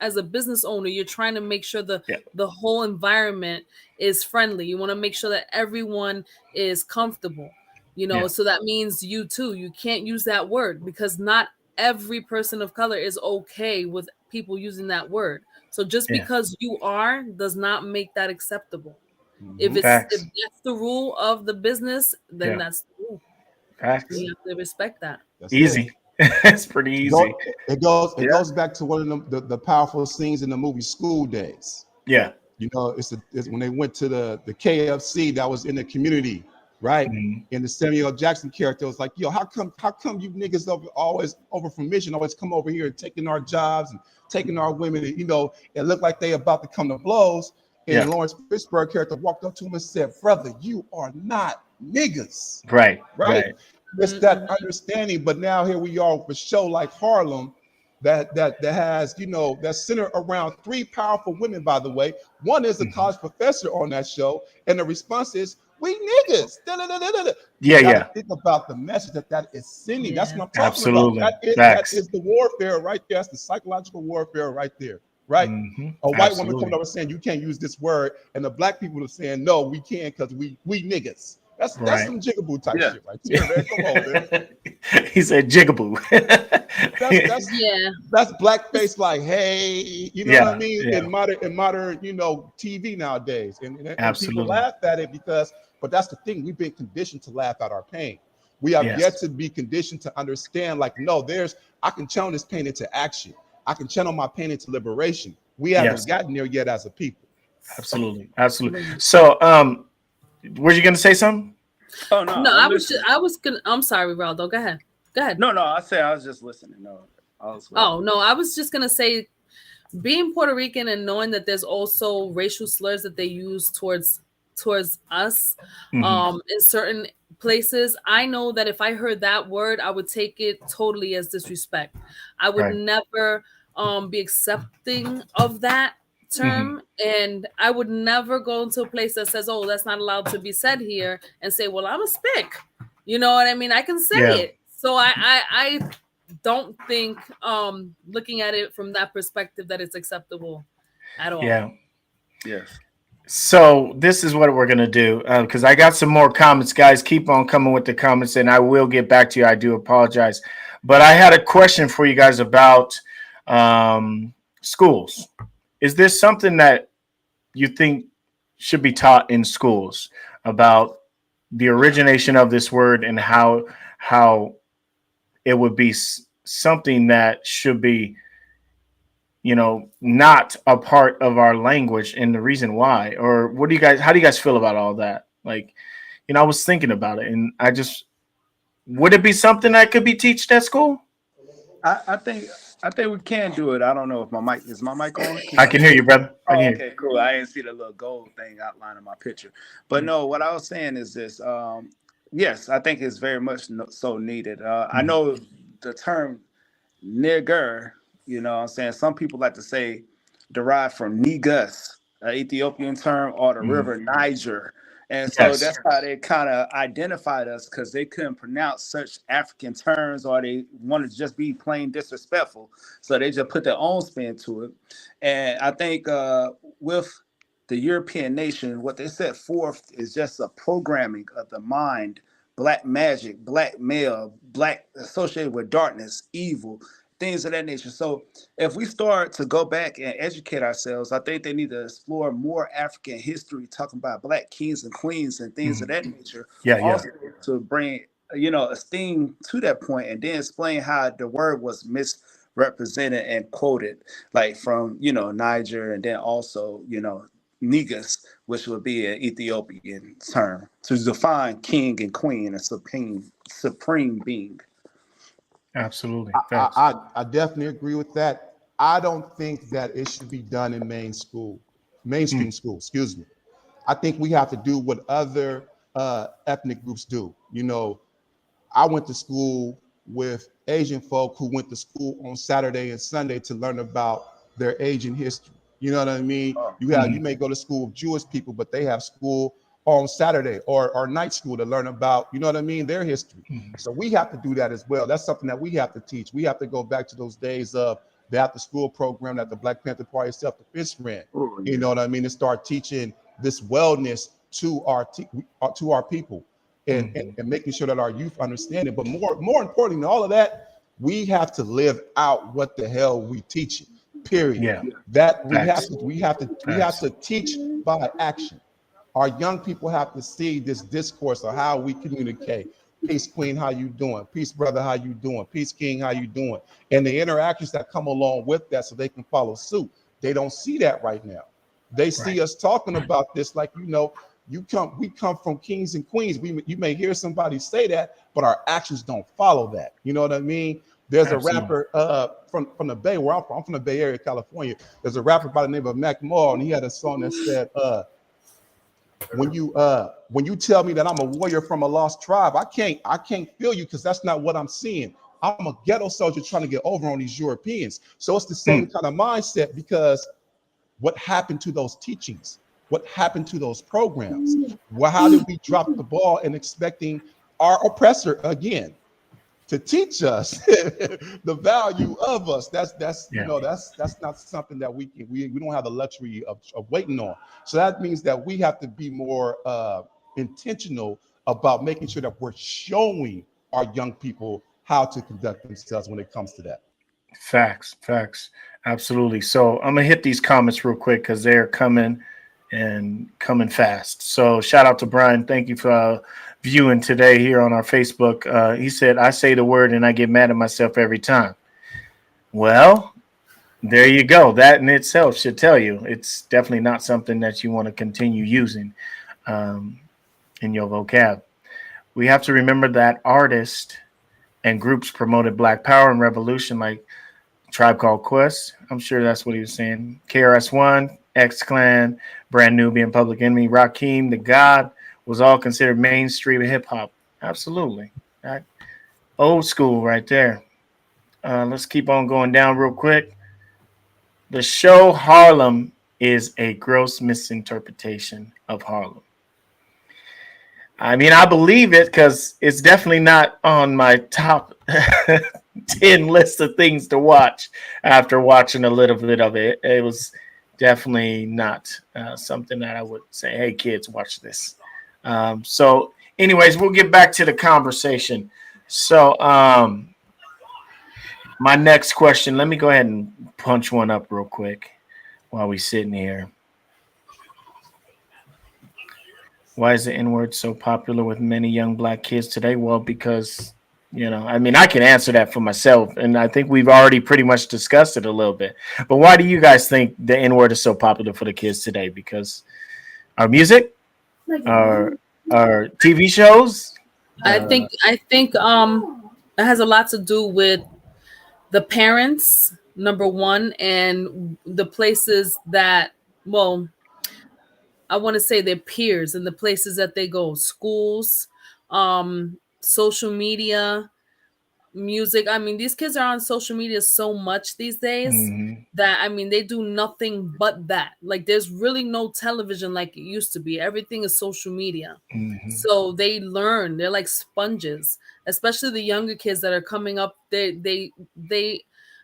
as a business owner, you're trying to make sure the whole environment is friendly. You want to make sure that everyone is comfortable. You know, so that means you too. You can't use that word because not every person of color is okay with people using that word. So just because you are does not make that acceptable. If that's the rule of the business, then that's the rule. Facts. You have to respect that. That's easy. It's pretty easy. It goes back to one of the powerful scenes in the movie School Days. Yeah. You know, it's when they went to the KFC that was in the community. Right. And the Samuel Jackson character was like, yo, how come you niggas always over from Mission always come over here and taking our jobs and taking our women, and, you know, it looked like they about to come to blows. And Lawrence Fishburne character walked up to him and said, brother, you are not niggas. Right. It's that understanding. But now here we are with a show like Harlem that has, you know, that's centered around 3 powerful women, by the way. One is a college professor on that show, and the response is, we niggas. Yeah. Think about the message that is sending. That's what I'm talking about. That is the warfare right there. That's the psychological warfare right there. Right? A white woman coming over saying you can't use this word, and the black people are saying no, we can because we niggas. That's some jigaboo type shit right there, man. Come on, man. He said jigaboo. That's blackface, like, hey, you know what I mean? In modern, you know, TV nowadays. And people laugh at it but that's the thing. We've been conditioned to laugh at our pain. We have yet to be conditioned to understand, like, no, I can channel this pain into action. I can channel my pain into liberation. We haven't gotten there yet as a people. Absolutely. So, were you going to say something? Oh no! No, I was gonna. I'm sorry, Raldo. Go ahead. No. I was just listening. No, I was just gonna say, being Puerto Rican and knowing that there's also racial slurs that they use towards towards us. Mhm. In certain places, I know that if I heard that word, I would take it totally as disrespect. I would Right. never be accepting of that Mhm. term, and I would never go into a place that says, oh, that's not allowed to be said here, and say, well, I'm a spick. You know what I mean? I can say Yeah. it. So I don't think looking at it from that perspective that it's acceptable at all. Yeah. Yes. So this is what we're gonna do because I got some more comments, guys. Keep on coming with the comments, and I will get back to you. I do apologize, but I had a question for you guys about schools. Is this something that you think should be taught in schools about the origination of this word and how it would be something that should be, not a part of our language, and the reason why? Or how do you guys feel about all that? Like, I was thinking about it, and would it be something that could be taught at school? I think we can do it. I don't know if my mic on? Can I y'all can hear hear me? you, brother. I can Oh, hear you. okay, cool. I didn't see the little gold thing outlining my picture. But no, what I was saying is this. Yes, I think it's very much so needed. I Mhm. know the term nigger, what I'm saying? Some people like to say derived from Negus, an Ethiopian term, or the Mhm. river Niger. And so Yes. that's how they kind of identified us because they couldn't pronounce such African terms or they wanted to just be plain disrespectful. So they just put their own spin to it. And I think with the European nation, what they set forth is just a programming of the mind, black magic, black male, black associated with darkness, evil, things of that nature. So if we start to go back and educate ourselves, I think they need to explore more African history, talking about black kings and queens and things of Mhm. that nature. Yeah, yeah. Also to bring, esteem to that point and then explain how the word was misrepresented and quoted, like from, Niger and then also, Negus, which would be an Ethiopian term to define king and queen and supreme being. Absolutely. I, Thanks. I definitely agree with that. I don't think that it should be done in mainstream Mm. school, excuse me. I think we have to do what other ethnic groups do. I went to school with Asian folk who went to school on Saturday and Sunday to learn about their Asian history. You know what I mean? You Mhm. may go to school with Jewish people, but they have school on Saturday or night school to learn about, you know what I mean, their history. Mhm. So we have to do that as well. That's something that we have to teach. We have to go back to those days of the after school program that the Black Panther Party self-defense ran. Oh, You yeah. know what I mean? And start teaching this wellness to our people Mhm. and making sure that our youth understand it. But more importantly than all of that, we have to live out what the hell we teach. Period. Yeah. That Facts. we have Facts. to teach by action. Our young people have to see this discourse of how we communicate. Peace, Queen, how you doing? Peace, brother, how you doing? Peace, King, how you doing? And the interactions that come along with that, so they can follow suit. They don't see that right now. They Right. see us talking about this like, we come from kings and queens. You may hear somebody say that, but our actions don't follow that. You know what I mean? There's a Absolutely. rapper from the Bay where I'm from. I'm from the Bay Area, California. There's a rapper by the name of Mac Moore, and he had a song that said, when you tell me that I'm a warrior from a lost tribe, I can't feel you because that's not what I'm seeing. I'm a ghetto soldier trying to get over on these Europeans. So it's the same Mm. kind of mindset because what happened to those teachings? What happened to those programs? Well, how did we drop the ball in expecting our oppressor again to teach us the value of us? Yeah. That's not something that we don't have the luxury of waiting on. So that means that we have to be more intentional about making sure that we're showing our young people how to conduct themselves when it comes to that. Facts. Facts. Absolutely. So I'm gonna hit these comments real quick because they're coming and coming fast. So shout out to Brian. Thank you for viewing today here on our Facebook. He said, "I say the word and I get mad at myself every time." Well, there you go. That in itself should tell you it's definitely not something that you want to continue using um, in your vocab. We have to remember that artists and groups promoted Black Power and Revolution, like Tribe Called Quest. I'm sure that's what he was saying. KRS One, X Clan, Brand Nubian, Public Enemy, Rakim, The God was all considered mainstream hip hop. Absolutely. Right. Old school right there. Let's keep on going down real quick. The show Harlem is a gross misinterpretation of Harlem. I mean, I believe it because it's definitely not on my top 10 list of things to watch after watching a little bit of it. It was definitely not something that I would say, hey, kids, watch this. So, anyways, we'll get back to the conversation. So, my next question, let me go ahead and punch one up real quick while we sitting here. Why is the N-word so popular with many young black kids today? Well, because, I mean, I can answer that for myself, and I think we've already pretty much discussed it a little bit. But why do you guys think the N-word is so popular for the kids today? Because our music, our TV shows. I think it has a lot to do with the parents, number one, and the places that, well, I want to say their peers and the places that they go, schools, social media, music. I mean, these kids are on social media so much these days Mhm, that, I mean, they do nothing but that. Like, there's really no television like it used to be. Everything is social media. mhm. So they learn. They're like sponges, especially the younger kids that are coming up. They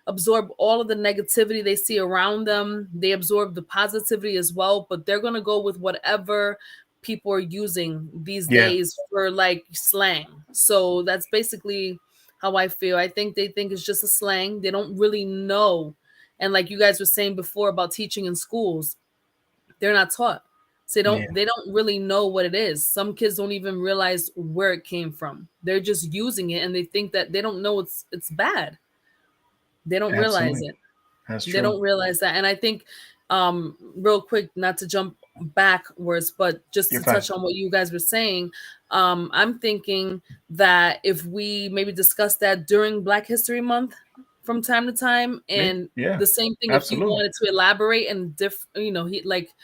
absorb all of the negativity they see around them. They absorb the positivity as well, but they're gonna go with whatever people are using these Yeah, days for like slang. So that's basically how I feel. I think they think it's just a slang. They don't really know. And like you guys were saying before about teaching in schools, they're not taught. So yeah, they don't really know what it is. Some kids don't even realize where it came from. They're just using it and they think that they don't know it's bad. They don't realize absolutely. it. That's They true. don't realize that. And I think real quick, not to jump backwards, but just You're to fine. touch on what you guys were saying, I'm thinking that if we maybe discuss that during Black History Month from time to time, and Yeah, the same thing if you absolutely. wanted to elaborate and he like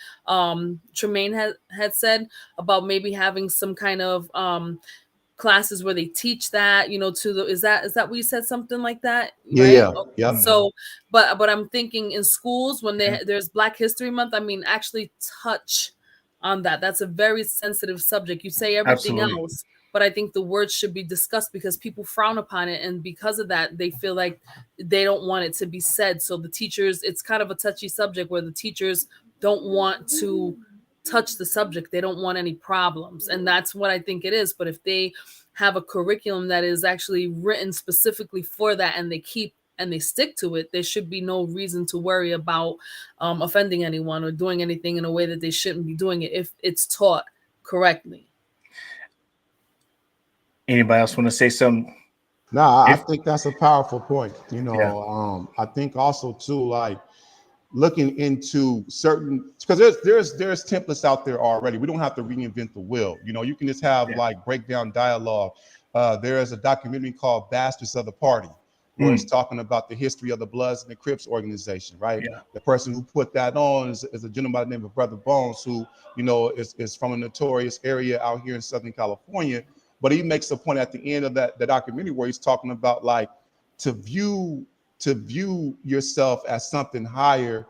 Tremaine had said about maybe having some kind of classes where they teach that, to the is that what you said, something like that, Yeah, right? yeah, Okay. yep. Mhm. So but I'm thinking in schools when Yeah, there's Black History Month, I mean, actually touch on that. That's a very sensitive subject. You say everything absolutely. else, but I think the words should be discussed because people frown upon it, and because of that they feel like they don't want it to be said. So the teachers, it's kind of a touchy subject where the teachers don't want to touch the subject. They don't want any problems, and that's what I think it is. But if they have a curriculum that is actually written specifically for that, and they stick to it, there should be no reason to worry about offending anyone or doing anything in a way that they shouldn't be doing it if it's taught correctly. Anybody else want to say something? Nah, I If think that's a powerful point. yeah, I think also too, like looking into certain, because there's templates out there already. We don't have to reinvent the wheel. You can just have yeah. like breakdown dialogue. There is a documentary called Bastards of the Party, where it's Mm, talking about the history of the Bloods and the Crips organization, right? yeah, The person who put that on is a gentleman by the name of Brother Bones, who is from a notorious area out here in Southern California. But he makes a point at the end of that documentary where he's talking about like to view yourself as something higher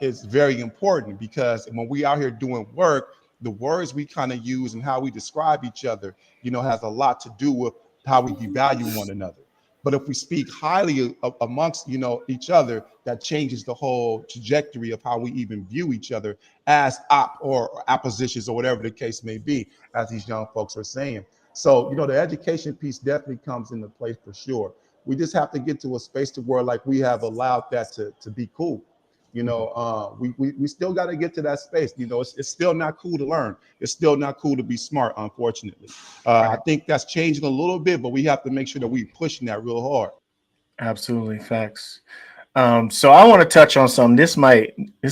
is very important, because when we out here doing work, the words we kind of use and how we describe each other, has a lot to do with how we devalue one another. But if we speak highly amongst, each other, that changes the whole trajectory of how we even view each other as or oppositions or whatever the case may be, as these young folks are saying. So, the education piece definitely comes into play for sure. We just have to get to a space to where like we have allowed that to be cool. We still got to get to that space. It's still not cool to learn. It's still not cool to be smart, unfortunately. I right. think that's changing a little bit, but we have to make sure that we're pushing that real hard. Absolutely, facts. So I want to touch on something. This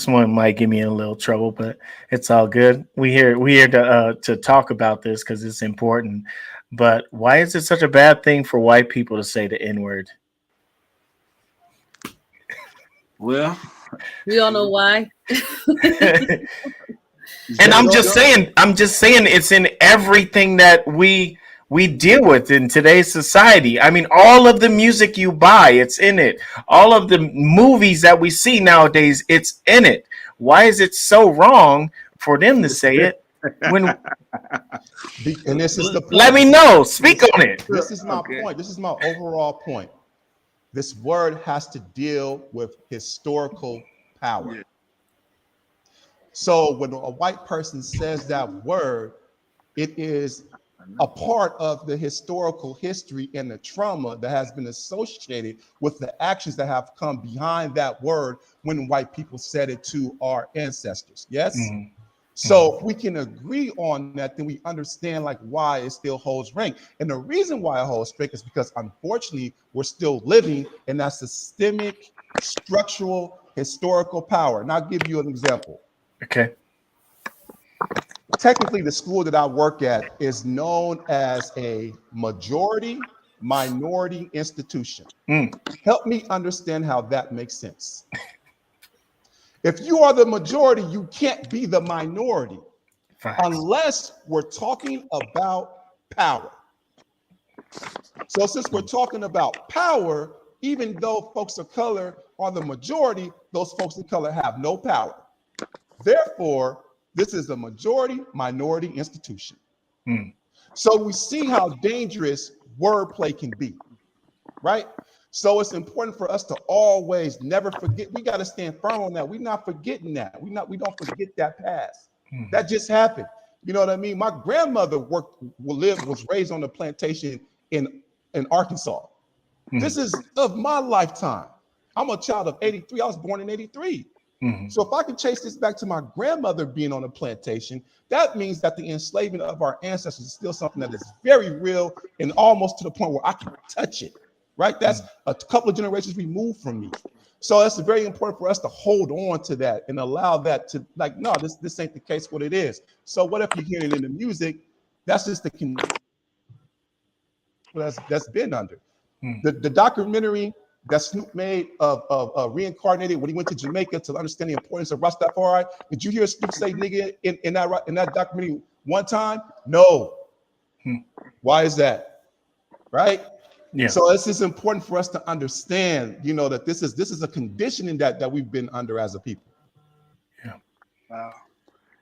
one might give me in a little trouble, but it's all good. We here to talk about this because it's important. But why is it such a bad thing for white people to say the N word? Well, We all know why. And I'm just saying, it's in everything that we deal with in today's society. I mean, all of the music you buy, it's in it. All of the movies that we see nowadays, it's in it. Why is it so wrong for them to say it when And this is the point. let me know. Speak on it. This is my point. This is my overall point. This word has to deal with historical power. Yeah. So when a white person says that word, it is a part of the historical history and the trauma that has been associated with the actions that have come behind that word when white people said it to our ancestors. Yes. Mm-hmm. So if we can agree on that, then we understand like why it still holds rank. And the reason why it holds rank is because unfortunately we're still living in that systemic, structural, historical power. And I'll give you an example. Okay. Technically, the school that I work at is known as a majority minority institution. Help me understand how that makes sense. If you are the majority, you can't be the minority. Facts. Unless we're talking about power. So since we're talking about power, even though folks of color are the majority, those folks of color have no power. Therefore, this is a majority minority institution. So we see how dangerous wordplay can be, right? So it's important for us to always never forget. We got to stand firm on that. We're not forgetting that. We don't forget that past. That just happened. You know what I mean? My grandmother was raised on a plantation in Arkansas. This is of my lifetime. I'm a child of 83. I was born in 83. So if I can chase this back to my grandmother being on a plantation, that means that the enslavement of our ancestors is still something that is very real and almost to the point where I can touch it, right? That's a couple of generations removed from me. So it's very important for us to hold on to that and allow that to like, no, this ain't the case what it is. So what if you're hearing it in the music? That's just the that's been under. The documentary that Snoop made of Reincarnated when he went to Jamaica to understand the importance of Rastafari. Did you hear Snoop say nigga in that documentary one time? No. Why is that? Right? Yeah. So it's just important for us to understand, you know, that this is a conditioning that we've been under as a people. Yeah. Wow.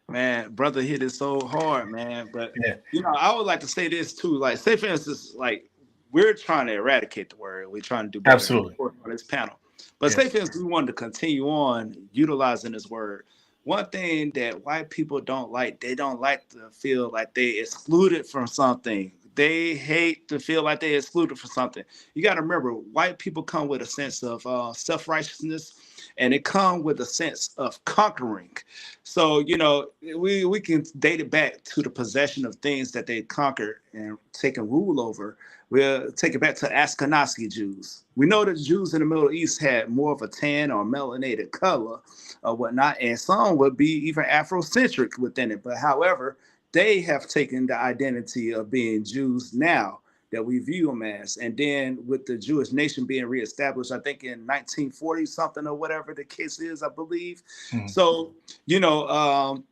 Man, brother hit it so hard, man. But Yeah. you know, I would like to say this too. Like, say for instance, like we're trying to eradicate the word. We're trying to do better. Absolutely. On this panel. But say for instance, we wanted to continue on utilizing this word. One thing that white people don't like, they don't like to feel like they excluded from something. They hate to feel like they excluded from something. You got to remember, white people come with a sense of self-righteousness, and it come with a sense of conquering. So, you know, we can date it back to the possession of things that they conquered and taken rule over. We'll take it back to Ashkenazi Jews. We know that Jews in the Middle East had more of a tan or melanated color or whatnot, and some would be even Afrocentric within it. But however, they have taken the identity of being Jews now that we view them as. And then with the Jewish nation being reestablished, I think in 1940 something or whatever the case is, I believe. So, you know,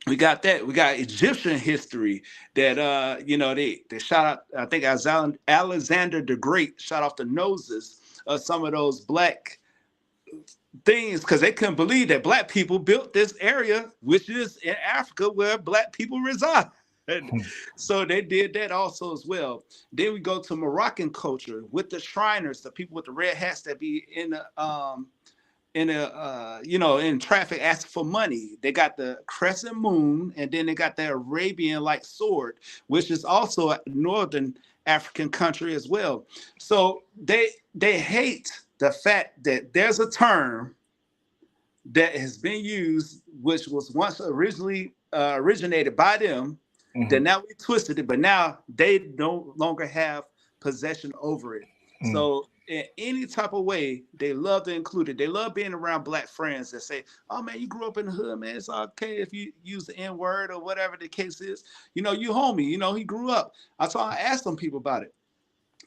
we got that. We got Egyptian history that, you know, they shot out, I think Alexander the Great shot off the noses of some of those black things because they couldn't believe that black people built this area, which is in Africa where black people reside. So they did that also as well. Then we go to Moroccan culture with the Shriners, the people with the red hats that be in you know, in traffic asking for money. They got the crescent moon, and then they got the Arabian like sword, which is also a northern African country as well. So they hate the fact that there's a term that has been used, which was once originally originated by them, that now we twisted it, but now they no longer have possession over it. So in any type of way, they love to include it. They love being around black friends that say, oh man, you grew up in the hood, man. It's okay if you use the N-word or whatever the case is. You know, you homie, you know, he grew up. I asked some people about it.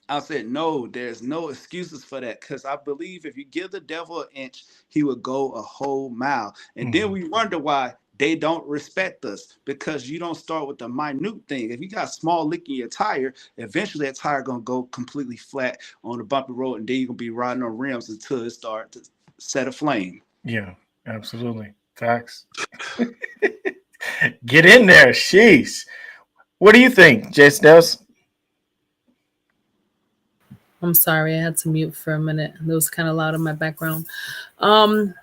I said, no, there's no excuses for that. Because I believe if you give the devil an inch, he would go a whole mile. And then we wonder why they don't respect us, because you don't start with the minute thing. If you got a small leak in your tire, eventually that tire going to go completely flat on the bumpy road. And then you're going to be riding on rims until it starts to set aflame. Yeah, absolutely. Facts. Get in there. Sheesh. What do you think, Jason Dels? I'm sorry, I had to mute for a minute. It was kind of loud in my background. Um,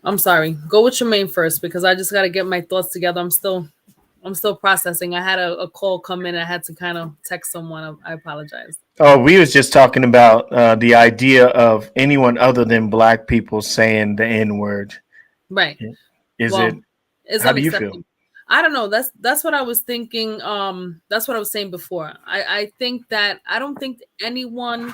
I'm sorry. Go with your main first because I just got to get my thoughts together. I'm still processing. I had a call come in. I had to kind of text someone. I apologize. Oh, we was just talking about the idea of anyone other than Black people saying the N word. Right. Is Well, it? It's How do you unacceptable. feel? I don't know. That's what I was thinking. That's what I was saying before. I think that I don't think anyone.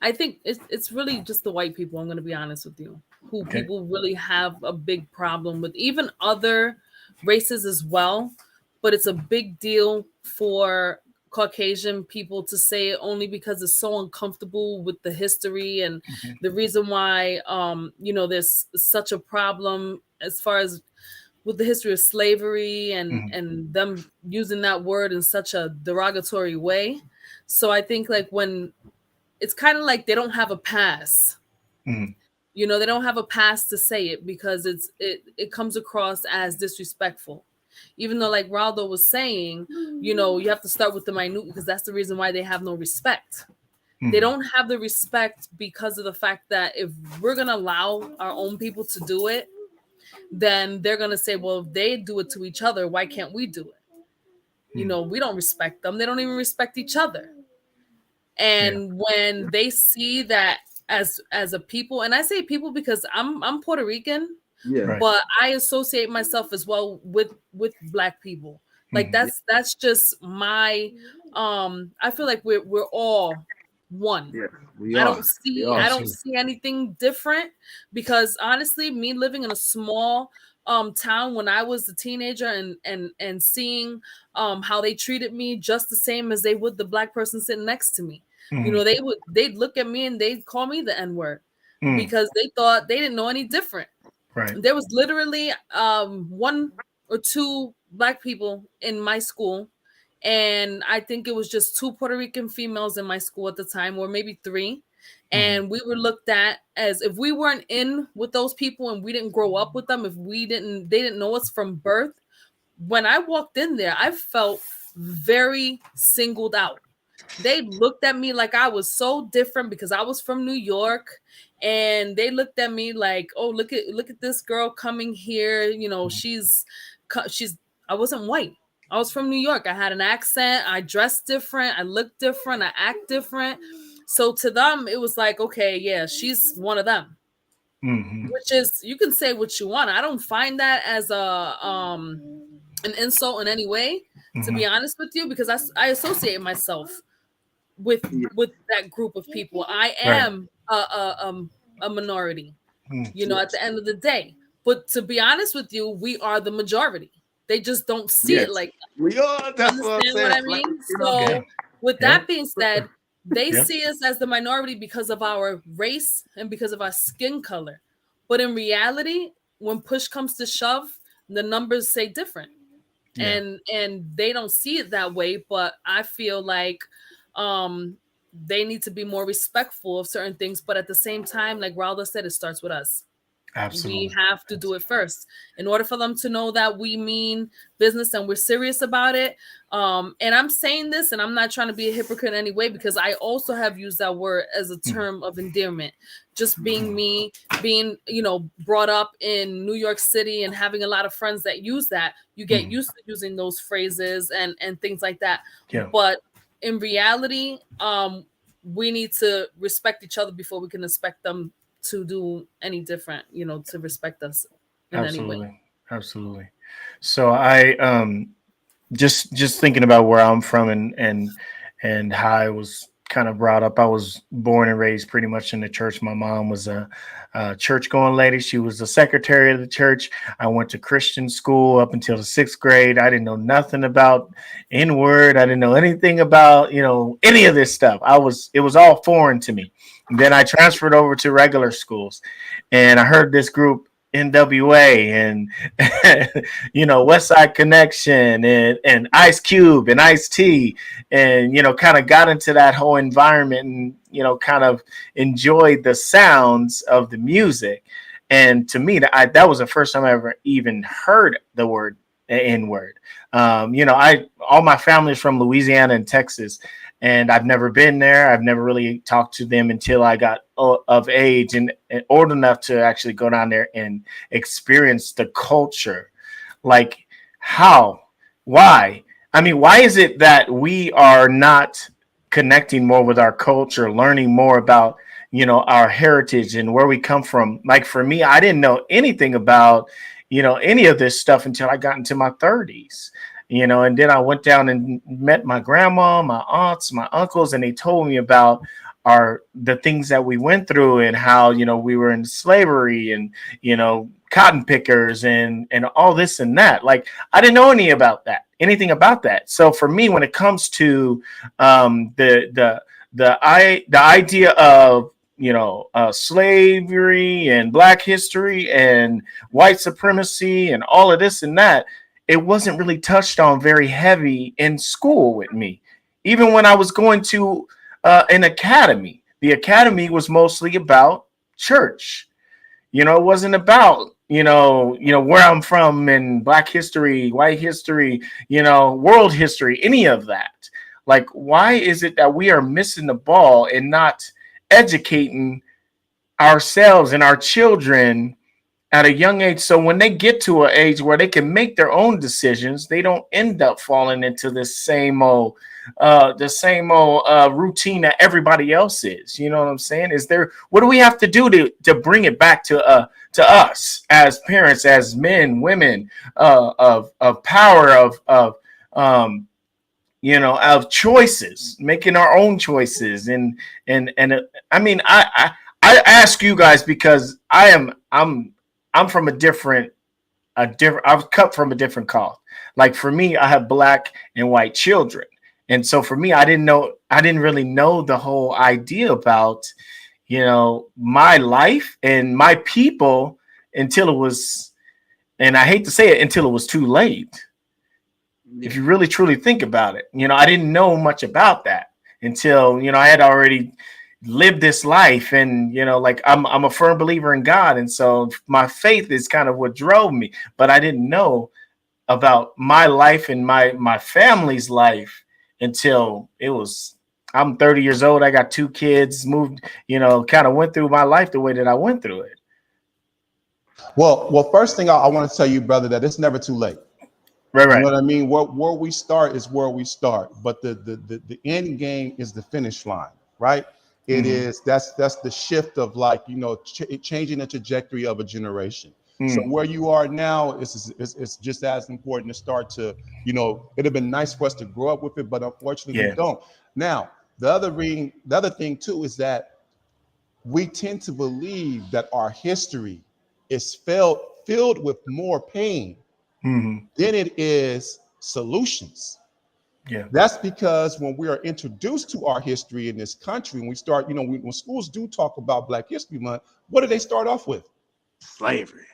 I think it's really just the white people. I'm going to be honest with you, who Okay. people really have a big problem with. Even other races as well, but it's a big deal for Caucasian people to say it only because it's so uncomfortable with the history and the reason why there's such a problem as far as with the history of slavery and them using that word in such a derogatory way. So I think like when it's kind of like they don't have a pass. They don't have a pass to say it because it comes across as disrespectful. Even though, like Raldo was saying, you have to start with the minute because that's the reason why they have no respect. They don't have the respect because of the fact that if we're going to allow our own people to do it, then they're going to say, well, if they do it to each other, why can't we do it? We don't respect them. They don't even respect each other. And when they see that as a people, and I say people because I'm Puerto Rican, Yeah. but I associate myself as well with Black people. Like that's just my I feel like we're all one. Yeah, we I are. don't We see are. I don't see anything different because honestly, me living in a small town when I was a teenager and seeing how they treated me just the same as they would the Black person sitting next to me. They'd look at me and they'd call me the N-word because they thought they didn't know any different. Right. There was literally one or two Black people in my school, and I think it was just two Puerto Rican females in my school at the time, or maybe three. And we were looked at as if we weren't in with those people and we didn't grow up with them, if they didn't know us from birth. When I walked in there, I felt very singled out. They looked at me like I was so different because I was from New York, and they looked at me like, oh, look at this girl coming here, she's I wasn't white. I was from New York. I had an accent, I dressed different, I looked different, I act different. So to them it was like, okay, yeah, she's one of them. Which is, you can say what you want. I don't find that as an insult in any way, to be honest with you, because I associate myself with that group of people. I am a minority, at the end of the day. But to be honest with you, we are the majority. They just don't see it like that. We are. That's what I'm Understand saying. what I mean? So with that being said, they see us as the minority because of our race and because of our skin color. But in reality, when push comes to shove, the numbers say different. And they don't see it that way, but I feel like they need to be more respectful of certain things. But at the same time, like Raldo said, it starts with us. Absolutely. We have to do it first in order for them to know that we mean business and we're serious about it. And I'm saying this, and I'm not trying to be a hypocrite in any way, because I also have used that word as a term of endearment. Just being me, being, brought up in New York City and having a lot of friends that use that, you get used to using those phrases and things like that. But in reality, we need to respect each other before we can expect them to do any different, to respect us in any way. Absolutely. So I just thinking about where I'm from and how I was kind of brought up. I was born and raised pretty much in the church. My mom was a church going lady. She was the secretary of the church. I went to Christian school up until the 6th grade. I didn't know nothing about N-word. I didn't know anything about, any of this stuff. It was all foreign to me. And then I transferred over to regular schools, and I heard this group NWA and West Side Connection and Ice Cube and Ice T, and kind of got into that whole environment, and kind of enjoyed the sounds of the music. And to me, that was the first time I ever even heard the word N-word. All my family is from Louisiana and Texas, and I've never been there. I've never really talked to them until I got of age and old enough to actually go down there and experience the culture. Like, how? Why? I mean, why is it that we are not connecting more with our culture, learning more about, our heritage and where we come from? Like, for me, I didn't know anything about, any of this stuff until I got into my 30s. And then I went down and met my grandma, my aunts, my uncles, and they told me about the things that we went through and how, we were in slavery and, cotton pickers and all this and that. Like, I didn't know anything about that. So for me, when it comes to the idea of, slavery and Black history and white supremacy and all of this and that, it wasn't really touched on very heavy in school with me. Even when I was going to an academy, the academy was mostly about church. It wasn't about, where I'm from and Black history, white history, world history, any of that. Like, why is it that we are missing the ball and not educating ourselves and our children at a young age, so when they get to an age where they can make their own decisions, they don't end up falling into the same old routine that everybody else is? You know what I'm saying? What do we have to do to bring it back to us as parents, as men, women, of power, of choices, making our own choices, and I mean, I ask you guys because I'm from I've cut from a different cloth. Like, for me, I have Black and white children. And so for me, I didn't really know the whole idea about, my life and my people until it was, and I hate to say it, until it was too late. If you really truly think about it, I didn't know much about that until, I had already live this life, and like I'm a firm believer in God, and so my faith is kind of what drove me. But I didn't know about my life and my family's life until I'm 30 years old. I got 2 kids, moved, kind of went through my life the way that I went through it. Well, first thing I want to tell you, brother, that it's never too late. Right. You know what I mean? Where we start is where we start, but the end game is the finish line, right? It is that's the shift of, like, changing the trajectory of a generation. So where you are now is just as important to start to, it'd have been nice for us to grow up with it, but unfortunately we don't. Now, the other thing too is that we tend to believe that our history is filled with more pain than it is solutions. Yeah, that's because when we are introduced to our history in this country, and we start, when schools do talk about Black History Month, what do they start off with? Slavery.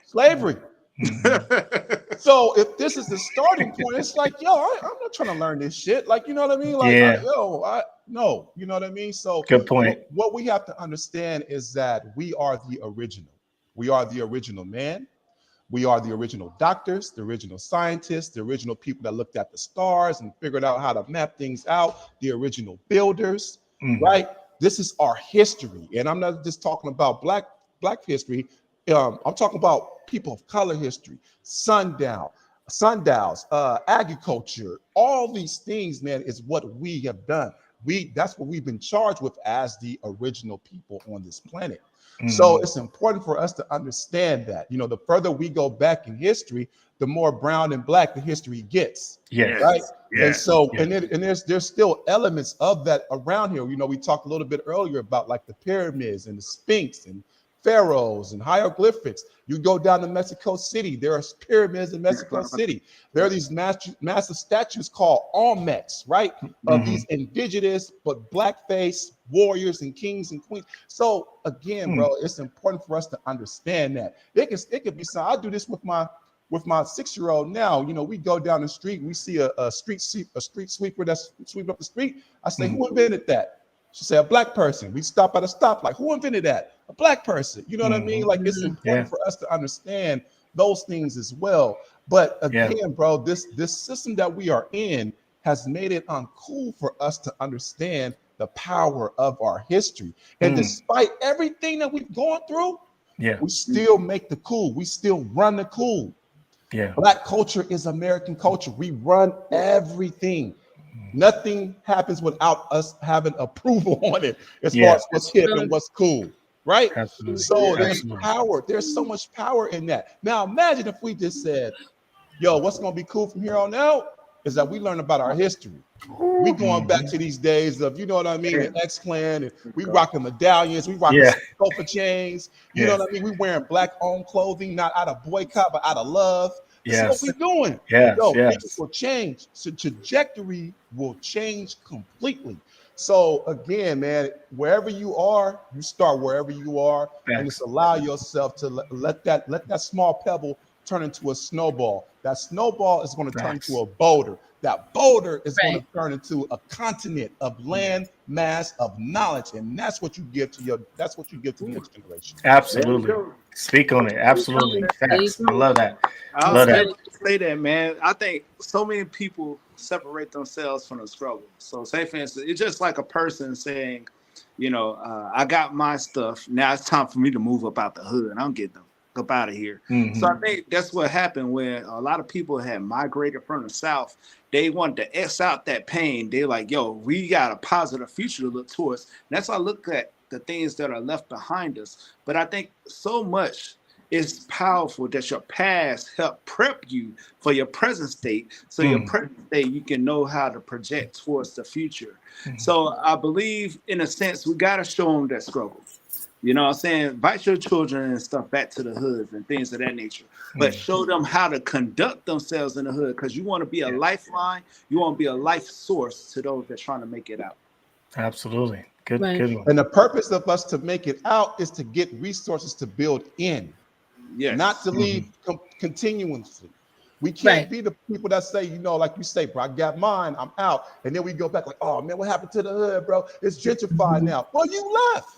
So if this is the starting point, it's like, I'm not trying to learn this shit. Like, you know what I mean? Like, no, you know what I mean? So good point. What we have to understand is that we are the original. We are the original man. We are the original doctors, the original scientists, the original people that looked at the stars and figured out how to map things out, the original builders, right? This is our history. And I'm not just talking about black history. I'm talking about people of color history, sundials, agriculture, all these things, man, is what we have done. That's what we've been charged with as the original people on this planet. So it's important for us to understand that, you know, the further we go back in history, the more brown and black the history gets. Yes. Right. Yes. And so, Yes. and there's still elements of that around here. You know, we talked a little bit earlier about like the pyramids and the Sphinx and pharaohs and hieroglyphics. You go down to Mexico City, there are pyramids in Mexico City. There are these massive statues called Olmecs, right? Of these indigenous but blackface warriors and kings and queens. So again, bro, it's important for us to understand that. It could be some. I do this with my 6-year-old now. You know, we go down the street, we see a street sweeper that's sweeping up the street. I say, who invented that? She said, a black person. We stop at a stop, like, who invented that? A black person. You know what I mean? Like, it's important for us to understand those things as well. But again, bro, this system that we are in has made it uncool for us to understand the power of our history. And despite everything that we've gone through, we still make the cool. We still run the cool. Black culture is American culture. We run everything. Nothing happens without us having approval on it as far as what's hip and what's cool, right? Absolutely. So there's power. There's so much power in that. Now imagine if we just said, yo, what's going to be cool from here on out is that we learn about our history. We going back to these days of, you know what I mean, the X-Clan, and we rocking medallions, we rocking sofa chains, you know what I mean? We wearing black-owned clothing, not out of boycott, but out of love. That's what we're doing. Things will change. So trajectory will change completely. So again, man, wherever you are, you start wherever you are, and just allow yourself to let that small pebble turn into a snowball. That snowball is going to turn into a boulder. That boulder is going to turn into a continent of land mass of knowledge, and that's what you give to the next generation. Absolutely. Speak on it. Absolutely. Facts. I love that. I love that. Say that, man. I think so many people separate themselves from the struggle. So say, for instance, it's just like a person saying, you know, I got my stuff. Now it's time for me to move up out the hood. I'm getting up out of here. So I think that's what happened when a lot of people had migrated from the South. They wanted to X out that pain. They're like, yo, we got a positive future to look towards. And that's why I look at the things that are left behind us. But I think so much is powerful that your past helped prep you for your present state. So your present state, you can know how to project towards the future. So I believe, in a sense, we got to show them that struggle. You know what I'm saying? Invite your children and stuff back to the hoods and things of that nature. But show them how to conduct themselves in the hood, because you want to be a lifeline. You want to be a life source to those that's trying to make it out. Absolutely. Good one. And the purpose of us to make it out is to get resources to build in, not to leave continuously. We can't be the people that say, you know, like you say, bro, I got mine, I'm out. And then we go back like, oh, man, what happened to the hood, bro? It's gentrified now. Well, you left.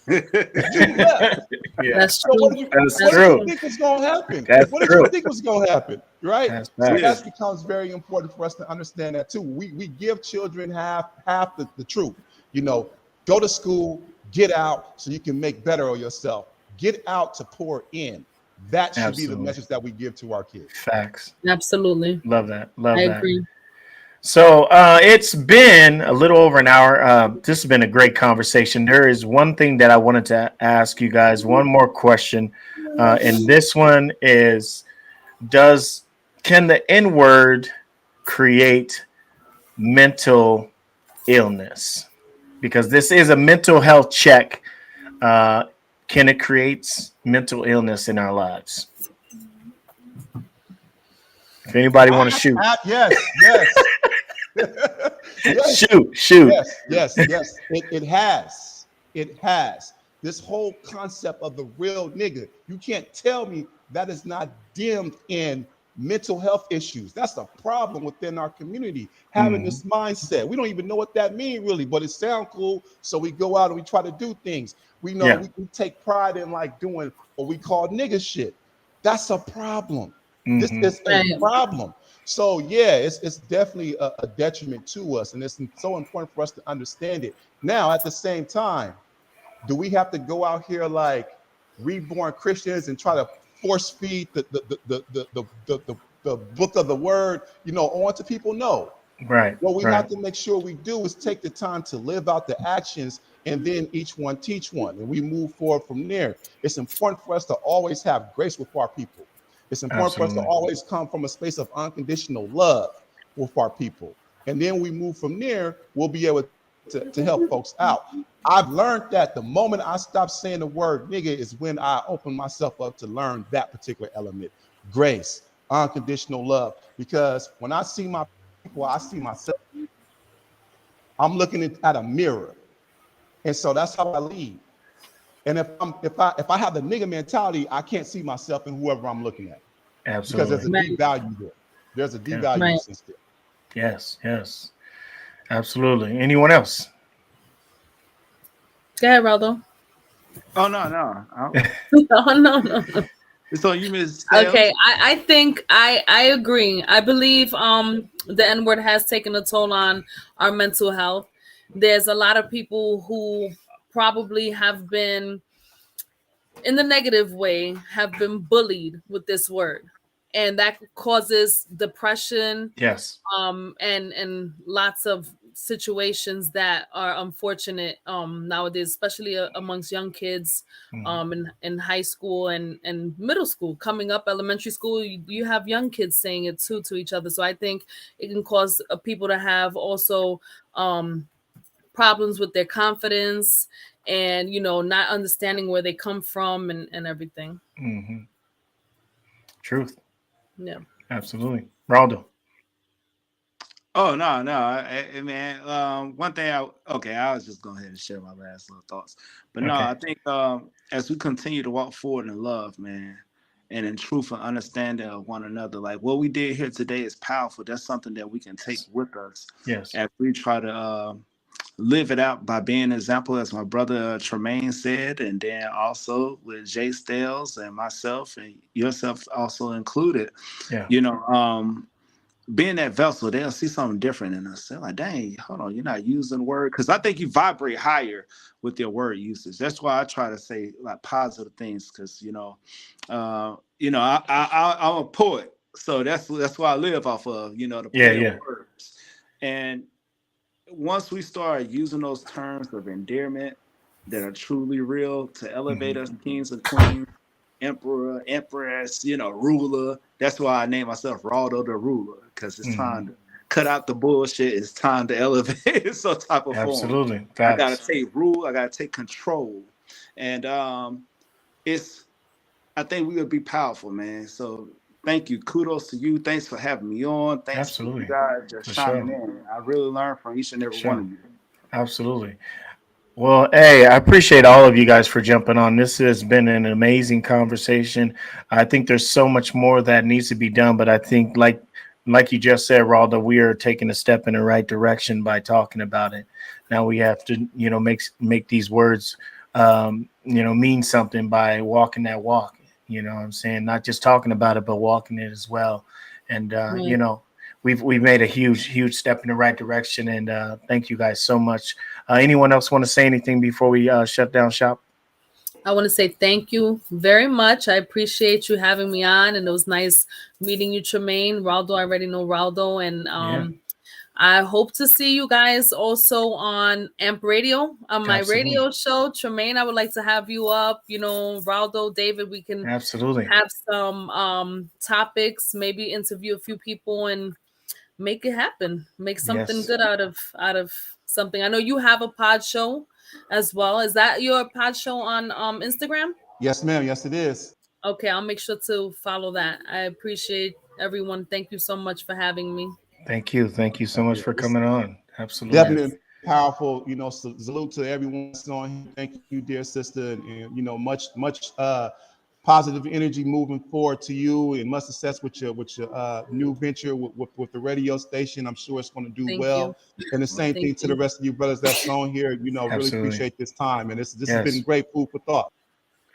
That's so what do you think was going to happen? What did you think was going to happen? Right? So that becomes very important for us to understand that too. We give children half the truth. You know, go to school, get out so you can make better of yourself. Get out to pour in. That should be the message that we give to our kids. Facts. Absolutely. Love that. Love I that. agree. So it's been a little over an hour. This has been a great conversation. There is one thing that I wanted to ask you guys, one more question. And this one is, can the N-word create mental illness? Because this is a mental health check. Can it create mental illness in our lives? If anybody want to shoot. Yes. Yes. Shoot. Yes. It has. This whole concept of the real nigga, you can't tell me that is not dimmed in mental health issues. That's a problem within our community, having this mindset. We don't even know what that means really, but it sounds cool. So we go out and we try to do things. We know we take pride in like doing what we call nigga shit. That's a problem. This is a problem. So it's definitely a detriment to us, and it's so important for us to understand it. Now, at the same time, do we have to go out here like reborn Christians and try to force feed the book of the word, you know, onto people? No. Right. What we Right. have to make sure we do is take the time to live out the actions, and then each one teach one, and we move forward from there. It's important for us to always have grace with our people. It's important for us to Absolutely. always come from a space of unconditional love with our people. And then we move from there, we'll be able to help folks out. I've learned that the moment I stop saying the word nigga is when I open myself up to learn that particular element: grace, unconditional love. Because when I see my people, I see myself. I'm looking at a mirror. And so that's how I lead. And if I have the nigga mentality, I can't see myself in whoever I'm looking at, because there's Absolutely. a deep Right. value there. There's a deep Yeah. value Right. sense there. Yes. Yes. Absolutely. Anyone else? Go ahead, Raldo. Oh no. Oh, no. It's on you, Miss Okay, Sales. I think I agree. I believe the N word has taken a toll on our mental health. There's a lot of people who probably have been, in the negative way, have been bullied with this word, and that causes depression, Yes. and lots of situations that are unfortunate nowadays, especially amongst young kids, Mhm. in high school and middle school, coming up elementary school. You have young kids saying it too to each other, so I think it can cause people to have also problems with their confidence, and not understanding where they come from, and everything. Hmm. Truth. Yeah. Absolutely. Raldo. Oh no. Man. One thing. I was just going ahead and share my last little thoughts. But no, Okay. I think as we continue to walk forward in love, man, and in truth and understanding of one another, like what we did here today is powerful. That's something that we can take with us Yes. as we try to live it out by being an example, as my brother Tremaine said, and then also with Jay Stales and myself and yourself also included. Yeah. You know, being that vessel, they'll see something different in us. They're like, dang, hold on, you're not using the word. Because I think you vibrate higher with your word usage. That's why I try to say like positive things. Because I'm a poet, so that's why I live off of the Yeah. play of Yeah. words. And once we start using those terms of endearment that are truly real to elevate Hmm. us kings and queens, emperor, empress, ruler. That's why I name myself Raldo the ruler, because it's Hmm. time to cut out the bullshit. It's time to elevate in some type of form. Absolutely. I gotta Facts. take rule. I gotta take control, and it's. I think we would be powerful, man. So thank you. Kudos to you. Thanks for having me on. Thanks for you Absolutely. guys just For chiming sure. in. I really learned from each and For every one sure. of you. Absolutely. Well, hey, I appreciate all of you guys for jumping on. This has been an amazing conversation. I think there's so much more that needs to be done, but I think like you just said, Raldo, we are taking a step in the right direction by talking about it. Now we have to, make these words mean something by walking that walk. You know what I'm saying? Not just talking about it, but walking it as well. And Right. we've made a huge step in the right direction. And thank you guys so much. Anyone else want to say anything before we shut down shop? I want to say thank you very much. I appreciate you having me on, and it was nice meeting you, Tremaine. Raldo, I already know Raldo, and Yeah, I hope to see you guys also on AMP Radio, on my absolutely. radio show. Tremaine, I would like to have you up. Raldo, David, we can Absolutely. have some topics, maybe interview a few people, and make it happen. Make something Yes. good out of something. I know you have a pod show as well. Is that your pod show on Instagram? Yes, ma'am. Yes, it is. Okay, I'll make sure to follow that. I appreciate everyone. Thank you so much for having me. Thank you. Thank you so much for It's coming on. Absolutely. definitely powerful. Salute to everyone that's on here. Thank you, dear sister, and much positive energy moving forward to you, and much success with your new venture with the radio station. I'm sure it's going to do Thank you. well. And the same Thank thing to the you. rest of you brothers that's on here. Really Absolutely. appreciate this time, and this has been Yes. great food for thought.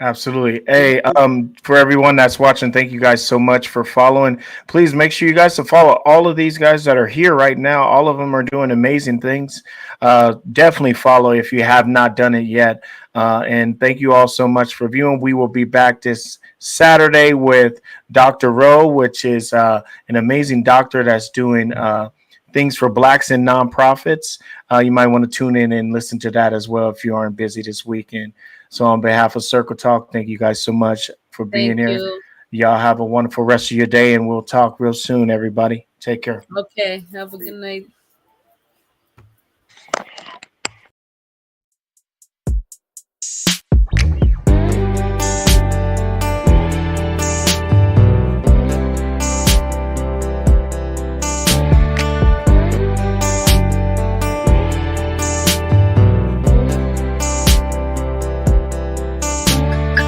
Absolutely. Thank Hey, you. for everyone that's watching, thank you guys so much for following. Please make sure you guys to follow all of these guys that are here right now. All of them are doing amazing things. Definitely follow if you have not done it yet. And thank you all so much for viewing. We will be back this Saturday with Dr. Rowe, which is an amazing doctor that's doing things for Blacks and nonprofits. You might want to tune in and listen to that as well if you aren't busy this weekend. So on behalf of Circle Talk, thank you guys so much for being Thank here. you. Y'all have a wonderful rest of your day, and we'll talk real soon, everybody. Take care. Okay. Have a good night.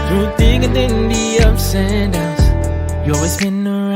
Through thick and thin, the ups and downs, you always been around.